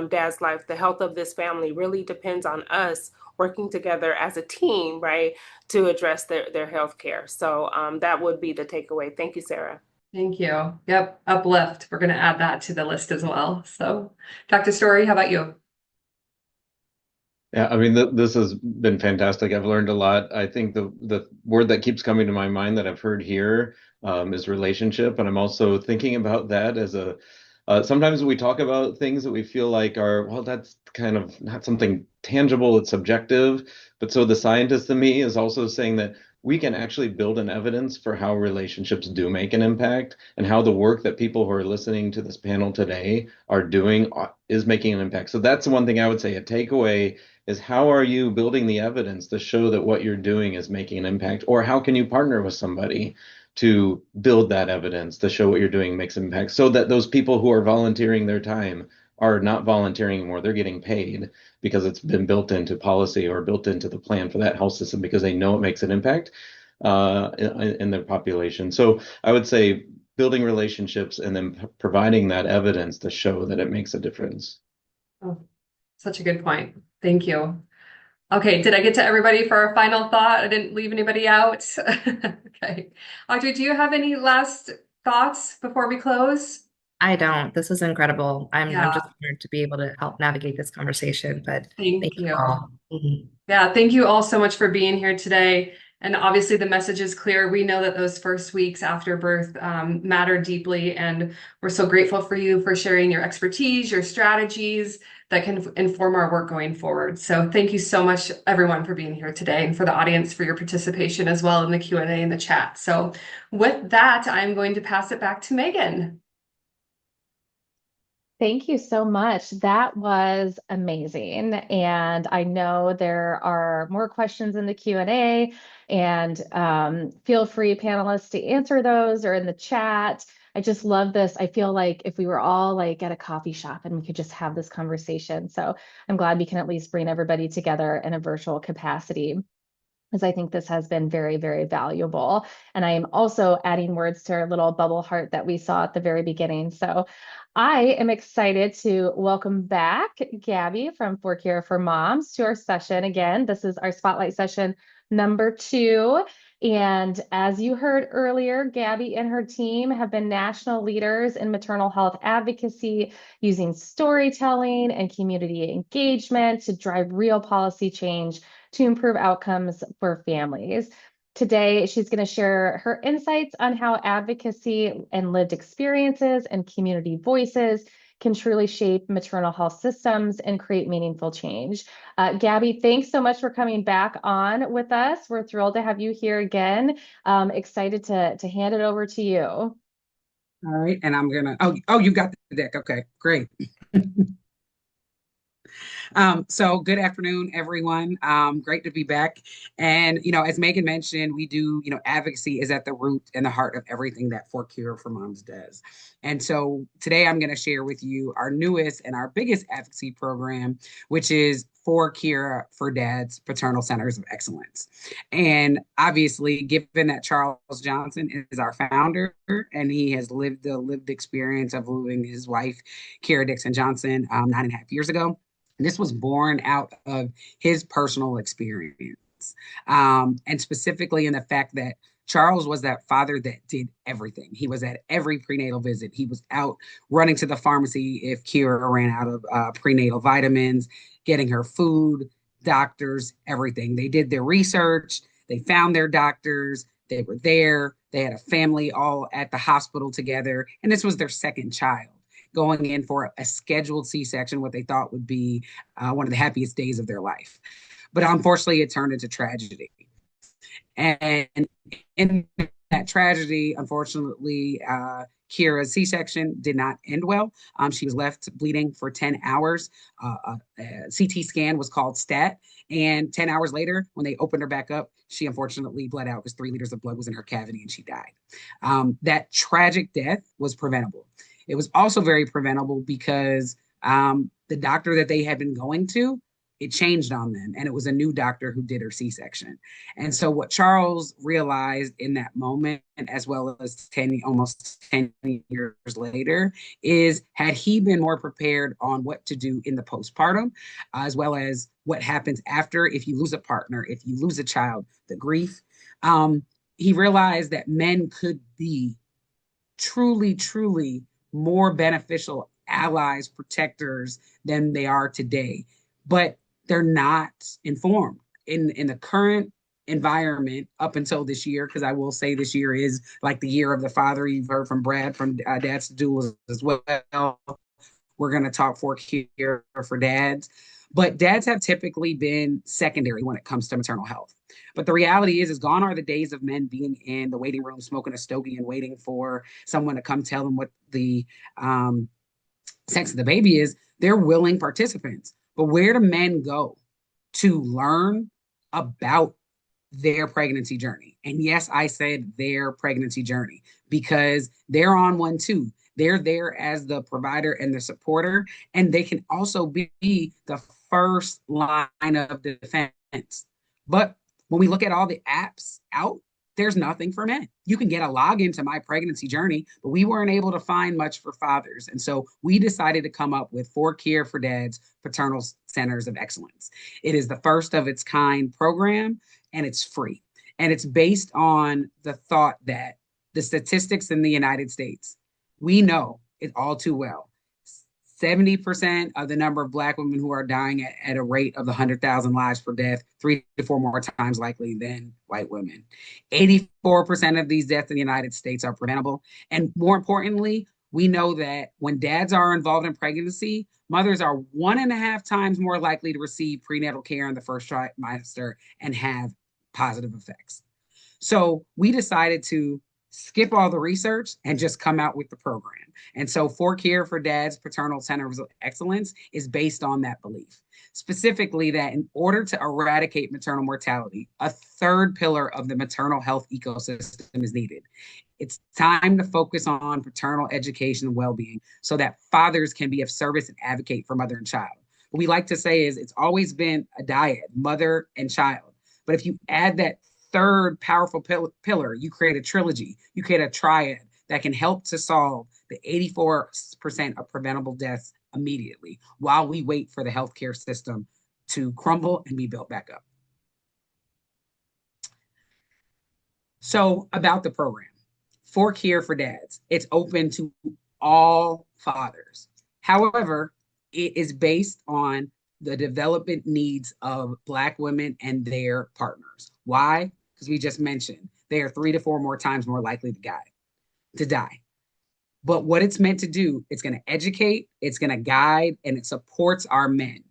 dad's life, the health of this family really depends on us working together as a team, right, to address their health care. So that would be the takeaway. Thank you, Sarah. Thank you. Yep, uplift. We're going to add that to the list as well. So, Dr. Story, how about you? Yeah, I mean, this has been fantastic. I've learned a lot. I think the word that keeps coming to my mind that I've heard here is relationship, and I'm also thinking about that as sometimes we talk about things that we feel like are, well, that's kind of not something tangible, it's subjective. But so the scientist in me is also saying that we can actually build an evidence for how relationships do make an impact and how the work that people who are listening to this panel today are doing is making an impact. So that's the one thing I would say, a takeaway is how are you building the evidence to show that what you're doing is making an impact? Or how can you partner with somebody to build that evidence to show what you're doing makes an impact so that those people who are volunteering their time are not volunteering anymore. They're getting paid because it's been built into policy or built into the plan for that health system because they know it makes an impact in their population. So I would say building relationships and then providing that evidence to show that it makes a difference. Oh, such a good point. Thank you. Okay, did I get to everybody for our final thought? I didn't leave anybody out. Okay. Audrey, do you have any last thoughts before we close? I don't. This was incredible. I'm Yeah, just honored to be able to help navigate this conversation, but thank thank you you. all. Mhm. Yeah, thank you all so much for being here today. And obviously, the message is clear. We know that those first weeks after birth matter deeply. And we're so grateful for you for sharing your expertise, your strategies that can inform our work going forward. So thank you so much, everyone, for being here today, and for the audience for your participation as well in the Q&A and the chat. So with that, I'm going to pass it back to Megan. Thank you so much. That was amazing. And I know there are more questions in the Q&A, and feel free, panelists, to answer those or in the chat. I just love this. I feel like if we were all like at a coffee shop and we could just have this conversation. So I'm glad we can at least bring everybody together in a virtual capacity, because I think this has been very, very valuable. And I am also adding words to our little bubble heart that we saw at the very beginning. So I am excited to welcome back Gabby from For Care for Moms to our session. Again, this is our spotlight session number 2. And as you heard earlier, Gabby and her team have been national leaders in maternal health advocacy, using storytelling and community engagement to drive real policy change to improve outcomes for families. Today, she's going to share her insights on how advocacy and lived experiences and community voices can truly shape maternal health systems and create meaningful change. Gabby, thanks so much for coming back on with us. We're thrilled to have you here again. Excited to hand it over to you. All right, and I'm gonna, you got the deck. Okay, great. So good afternoon, everyone. Great to be back. And, as Megan mentioned, we do, advocacy is at the root and the heart of everything that For Cure for Moms does. And so today I'm going to share with you our newest and our biggest advocacy program, which is For Cure for Dad's Paternal Centers of Excellence. And obviously, given that Charles Johnson is our founder and he has lived the lived experience of losing his wife, Kira Dixon Johnson, 9.5 years ago, this was born out of his personal experience. And specifically in the fact that Charles was that father that did everything. He was at every prenatal visit. He was out running to the pharmacy if Kira ran out of prenatal vitamins, getting her food, doctors, everything. They did their research. They found their doctors. They were there. They had a family all at the hospital together. And this was their second child, going in for a scheduled C-section, what they thought would be one of the happiest days of their life. But unfortunately, it turned into tragedy. And in that tragedy, unfortunately, Kira's C-section did not end well. She was left bleeding for 10 hours. A CT scan was called STAT. And 10 hours later, when they opened her back up, she unfortunately bled out because 3 liters of blood was in her cavity and she died. That tragic death was preventable. It was also very preventable because the doctor that they had been going to, it changed on them. And it was a new doctor who did her C-section. And so what Charles realized in that moment, as well as almost 10 years later, is had he been more prepared on what to do in the postpartum, as well as what happens after if you lose a partner, if you lose a child, the grief, he realized that men could be truly, truly more beneficial allies, protectors than they are today. But they're not informed in the current environment up until this year, because I will say this year is like the year of the father. You've heard from Brad from Dad's to Do as well. We're going to talk For Cure for Dads. But dads have typically been secondary when it comes to maternal health. But the reality is gone are the days of men being in the waiting room, smoking a stogie and waiting for someone to come tell them what the sex of the baby is. They're willing participants. But where do men go to learn about their pregnancy journey? And yes, I said their pregnancy journey because they're on one too. They're there as the provider and the supporter, and they can also be the first line of defense. But when we look at all the apps out, there's nothing for men. You can get a login to My Pregnancy Journey, but we weren't able to find much for fathers. And so we decided to come up with For Care for Dads Paternal Centers of Excellence. It is the first of its kind program, and it's free. And it's based on the thought that the statistics in the United States, we know it all too well. 70% of the number of Black women who are dying at a rate of 100,000 lives per death, 3 to 4 more times likely than white women. 84% of these deaths in the United States are preventable. And more importantly, we know that when dads are involved in pregnancy, mothers are 1.5 times more likely to receive prenatal care in the first trimester and have positive effects. So we decided to skip all the research and just come out with the program. And so For Care for Dads Paternal Centers of Excellence is based on that belief. Specifically that in order to eradicate maternal mortality, a third pillar of the maternal health ecosystem is needed. It's time to focus on paternal education and well-being so that fathers can be of service and advocate for mother and child. What we like to say is it's always been a dyad, mother and child. But if you add that third powerful pillar, you create a trilogy, you create a triad that can help to solve the 84% of preventable deaths immediately while we wait for the healthcare system to crumble and be built back up. So about the program, For Care for Dads, it's open to all fathers. However, it is based on the development needs of Black women and their partners. Why? Because we just mentioned they are 3 to 4 more times more likely to die. But what it's meant to do, it's going to educate, it's going to guide, and it supports our men.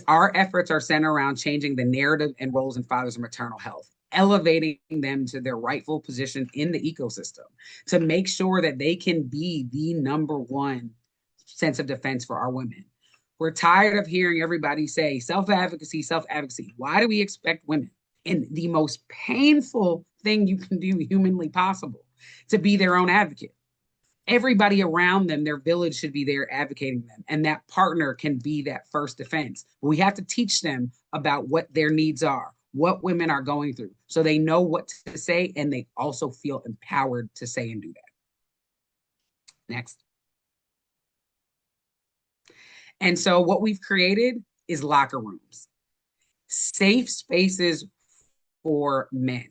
Our efforts are centered around changing the narrative and roles in fathers and maternal health, elevating them to their rightful position in the ecosystem to make sure that they can be the number one sense of defense for our women. We're tired of hearing everybody say self-advocacy, self-advocacy. Why do we expect women in the most painful thing you can do humanly possible to be their own advocate? Everybody around them, their village should be there advocating them. And that partner can be that first defense. But we have to teach them about what their needs are, what women are going through, so they know what to say and they also feel empowered to say and do that. Next. And so what we've created is locker rooms, safe spaces for men,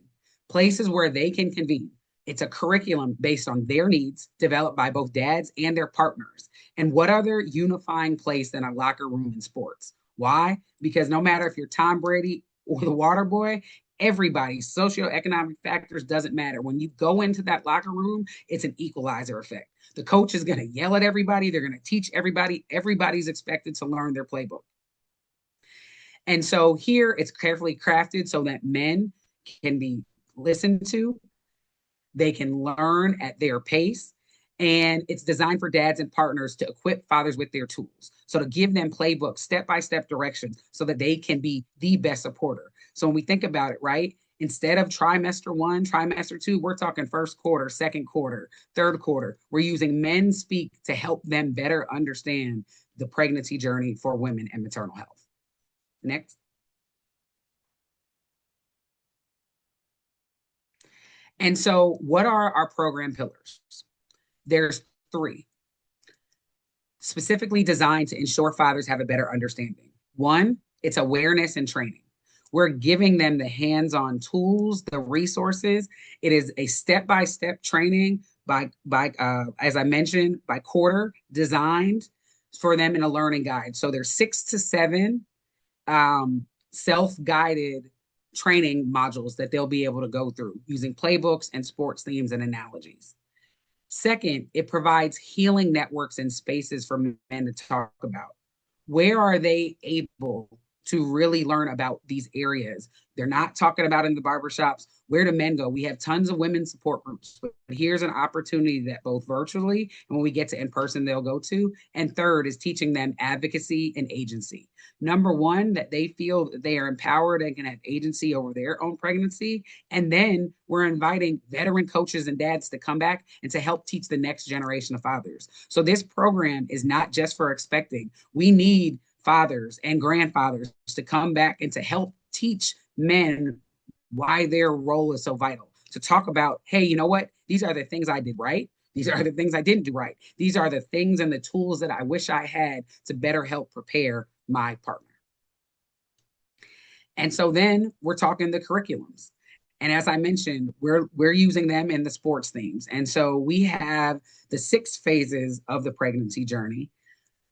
places where they can convene. It's a curriculum based on their needs, developed by both dads and their partners. And what other unifying place than a locker room in sports? Why? Because no matter if you're Tom Brady or the water boy, everybody, socioeconomic factors doesn't matter. When you go into that locker room, it's an equalizer effect. The coach is going to yell at everybody. They're going to teach everybody. Everybody's expected to learn their playbook. And so here it's carefully crafted so that men can be listened to. They can learn at their pace. And it's designed for dads and partners to equip fathers with their tools. So to give them playbooks, step-by-step directions so that they can be the best supporter. So when we think about it, right, instead of trimester 1, trimester 2, we're talking first quarter, second quarter, third quarter. We're using Men Speak to help them better understand the pregnancy journey for women and maternal health. Next. And so what are our program pillars? There's 3, specifically designed to ensure fathers have a better understanding. 1, it's awareness and training. We're giving them the hands-on tools, the resources. It is a step-by-step training by as I mentioned, by quarter, designed for them in a learning guide. So there's 6 to 7 self-guided training modules that they'll be able to go through using playbooks and sports themes and analogies. Second, it provides healing networks and spaces for men to talk about. Where are they able to really learn about these areas. They're not talking about in the barbershops. Where do men go? We have tons of women's support groups, but here's an opportunity that both virtually and when we get to in person, they'll go to. And third is teaching them advocacy and agency. Number one, that they feel that they are empowered and can have agency over their own pregnancy. And then we're inviting veteran coaches and dads to come back and to help teach the next generation of fathers. So this program is not just for expecting. We need fathers and grandfathers to come back and to help teach men why their role is so vital. To talk about, hey, you know what? These are the things I did right. These are the things I didn't do right. These are the things and the tools that I wish I had to better help prepare my partner. And so then we're talking the curriculums. And as I mentioned, we're using them in the sports themes. And so we have the 6 phases of the pregnancy journey.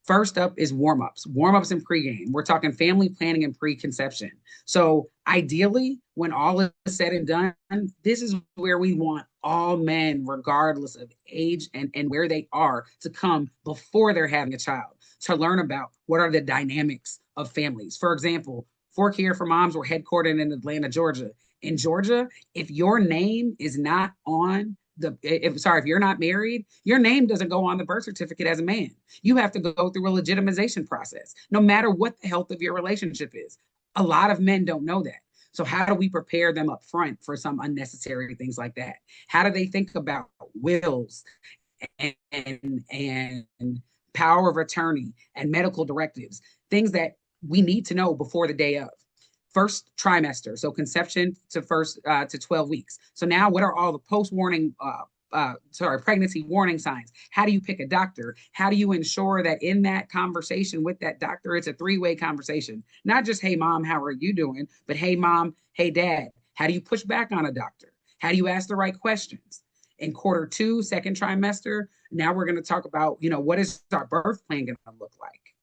First up is warm-ups and pregame. We're talking family planning and preconception. So ideally, when all is said and done, this is where we want all men, regardless of age and where they are, to come before they're having a child, to learn about what are the dynamics of families. For example, Fork Here for Moms were headquartered in Atlanta, Georgia. In Georgia, if your name is not on if you're not married, your name doesn't go on the birth certificate as a man. You have to go through a legitimization process, no matter what the health of your relationship is. A lot of men don't know that. So how do we prepare them up front for some unnecessary things like that? How do they think about wills and power of attorney and medical directives, things that we need to know before the day of? First trimester, so conception to 12 weeks. So now what are all the pregnancy warning signs? How do you pick a doctor? How do you ensure that in that conversation with that doctor, it's a 3-way conversation? Not just, hey, mom, how are you doing? But hey, mom, hey, dad, how do you push back on a doctor? How do you ask the right questions? In quarter 2, second trimester, now we're going to talk about, what is our birth plan going to look like?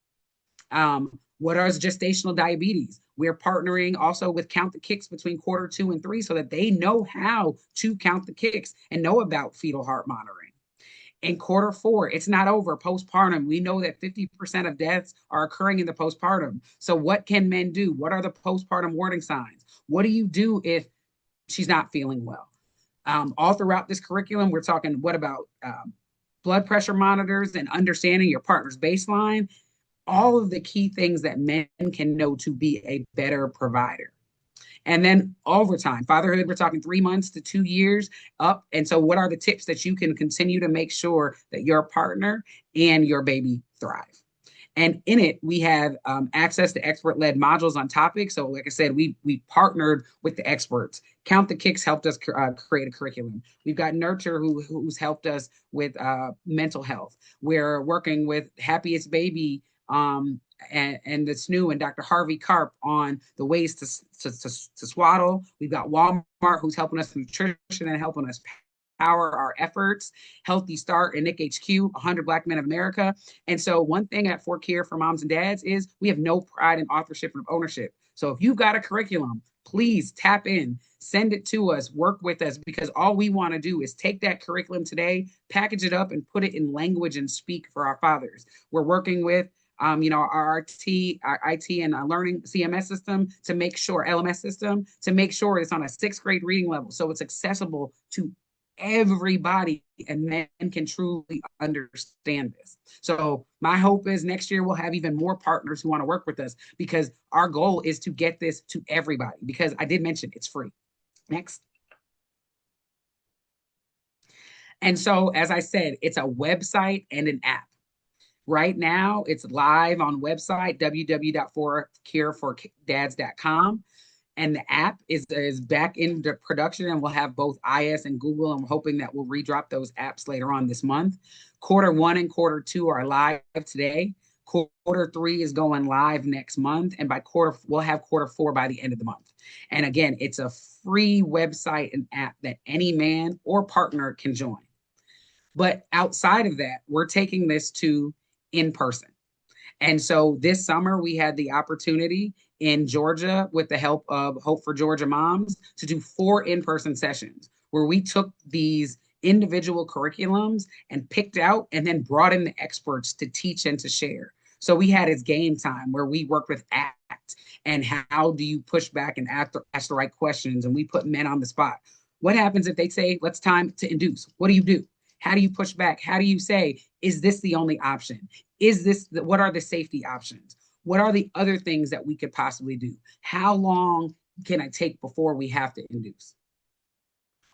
What is gestational diabetes? We're partnering also with Count the Kicks between quarter 2 and 3 so that they know how to count the kicks and know about fetal heart monitoring. In quarter 4, it's not over. Postpartum, we know that 50% of deaths are occurring in the postpartum. So what can men do? What are the postpartum warning signs? What do you do if she's not feeling well? All throughout this curriculum, we're talking, what about blood pressure monitors and understanding your partner's baseline? All of the key things that men can know to be a better provider. And then overtime, fatherhood, we're talking 3 months to 2 years up. And so what are the tips that you can continue to make sure that your partner and your baby thrive? And in it, we have access to expert-led modules on topics. So like I said, we partnered with the experts. Count the Kicks helped us create a curriculum. We've got Nurture who's helped us with mental health. We're working with Happiest Baby and the SNU and Dr. Harvey Karp on the ways to swaddle. We've got Walmart who's helping us with nutrition and helping us power our efforts. Healthy Start and Nick HQ, 100 Black Men of America. And so one thing at Fork Here for Moms and Dads is we have no pride in authorship and ownership. So if you've got a curriculum, please tap in, send it to us, work with us, because all we want to do is take that curriculum today, package it up, and put it in language and speak for our fathers. We're working with our IT and learning CMS system to make sure, LMS system, to make sure it's on a 6th grade reading level. So it's accessible to everybody and men can truly understand this. So my hope is next year we'll have even more partners who want to work with us, because our goal is to get this to everybody, because I did mention it's free. Next. And so, as I said, it's a website and an app. Right now, it's live on website, www.forcarefordads.com. And the app is back into production, and we'll have both iOS and Google. I'm hoping that we'll redrop those apps later on this month. Quarter 1 and quarter 2 are live today. Quarter 3 is going live next month. And we'll have quarter 4 by the end of the month. And again, it's a free website and app that any man or partner can join. But outside of that, we're taking this to in person. And so this summer, we had the opportunity in Georgia, with the help of Hope for Georgia Moms, to do 4 in-person sessions where we took these individual curriculums and picked out and then brought in the experts to teach and to share. So we had its game time where we worked with ACT And how do you push back and ask the right questions? And we put men on the spot. What happens if they say, let's time to induce? What do you do? How do you push back? How do you say, is this the only option? What are the safety options? What are the other things that we could possibly do? How long can it take before we have to induce?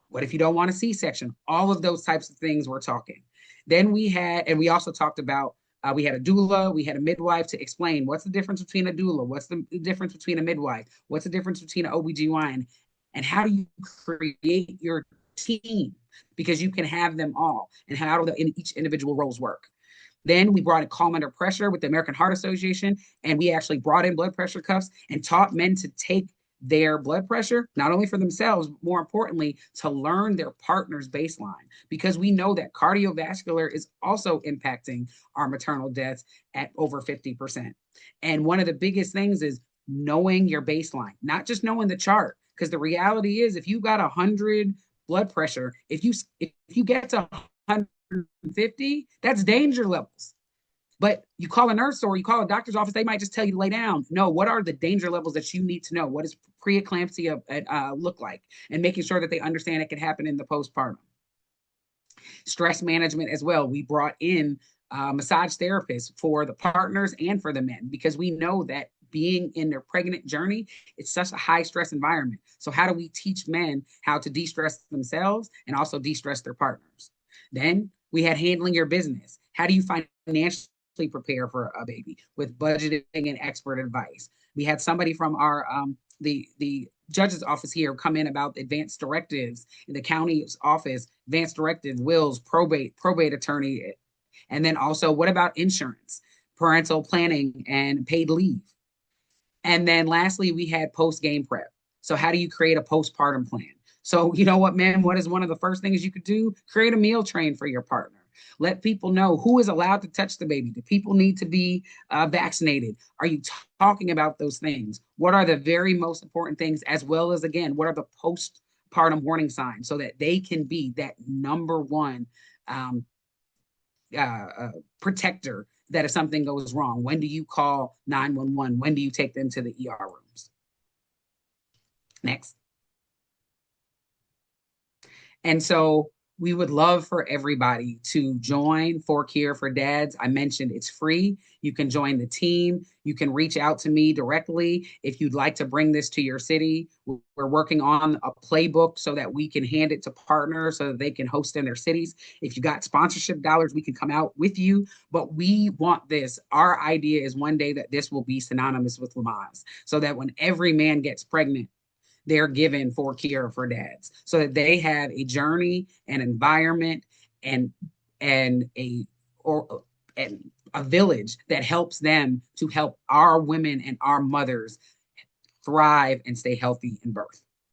What if you don't want a C-section? All of those types of things we're talking. Then we also talked about, we had a doula, we had a midwife to explain what's the difference between a doula, what's the difference between a midwife, what's the difference between an OBGYN, and how do you create your team? Because you can have them all, and how do each individual roles work. Then we brought in Calm Under Pressure with the American Heart Association, and we actually brought in blood pressure cuffs and taught men to take their blood pressure, not only for themselves, but more importantly, to learn their partner's baseline, because we know that cardiovascular is also impacting our maternal deaths at over 50%. And one of the biggest things is knowing your baseline, not just knowing the chart, because the reality is if you got 100 blood pressure, if you get to 150, that's danger levels. But you call a nurse or you call a doctor's office, they might just tell you to lay down. No, what are the danger levels that you need to know? What does preeclampsia look like? And making sure that they understand it can happen in the postpartum. Stress management as well. We brought in massage therapists for the partners and for the men, because we know that being in their pregnant journey, it's such a high stress environment. So how do we teach men how to de-stress themselves and also de-stress their partners? Then we had handling your business. How do you financially prepare for a baby with budgeting and expert advice? We had somebody from our the judge's office here come in about advanced directives in the county's office, advanced directive, wills, probate attorney, and then also what about insurance, parental planning, and paid leave. And then lastly, we had post-game prep. So how do you create a postpartum plan? So you know what, man, what is one of the first things you could do? Create a meal train for your partner. Let people know who is allowed to touch the baby. Do people need to be vaccinated? Are you talking about those things? What are the very most important things, as well as, again, what are the postpartum warning signs, so that they can be that number one protector, that if something goes wrong, when do you call 911? When do you take them to the ER rooms? Next. And so we would love for everybody to join For Cure for Dads. I mentioned it's free. You can join the team. You can reach out to me directly if you'd like to bring this to your city. We're working on a playbook so that we can hand it to partners so that they can host in their cities. If you got sponsorship dollars, we can come out with you. But we want this. Our idea is one day that this will be synonymous with Lamaze, so that when every man gets pregnant, they're given For Cure for Dads, so that they have a journey, an environment, and a village that helps them to help our women and our mothers thrive and stay healthy in birth.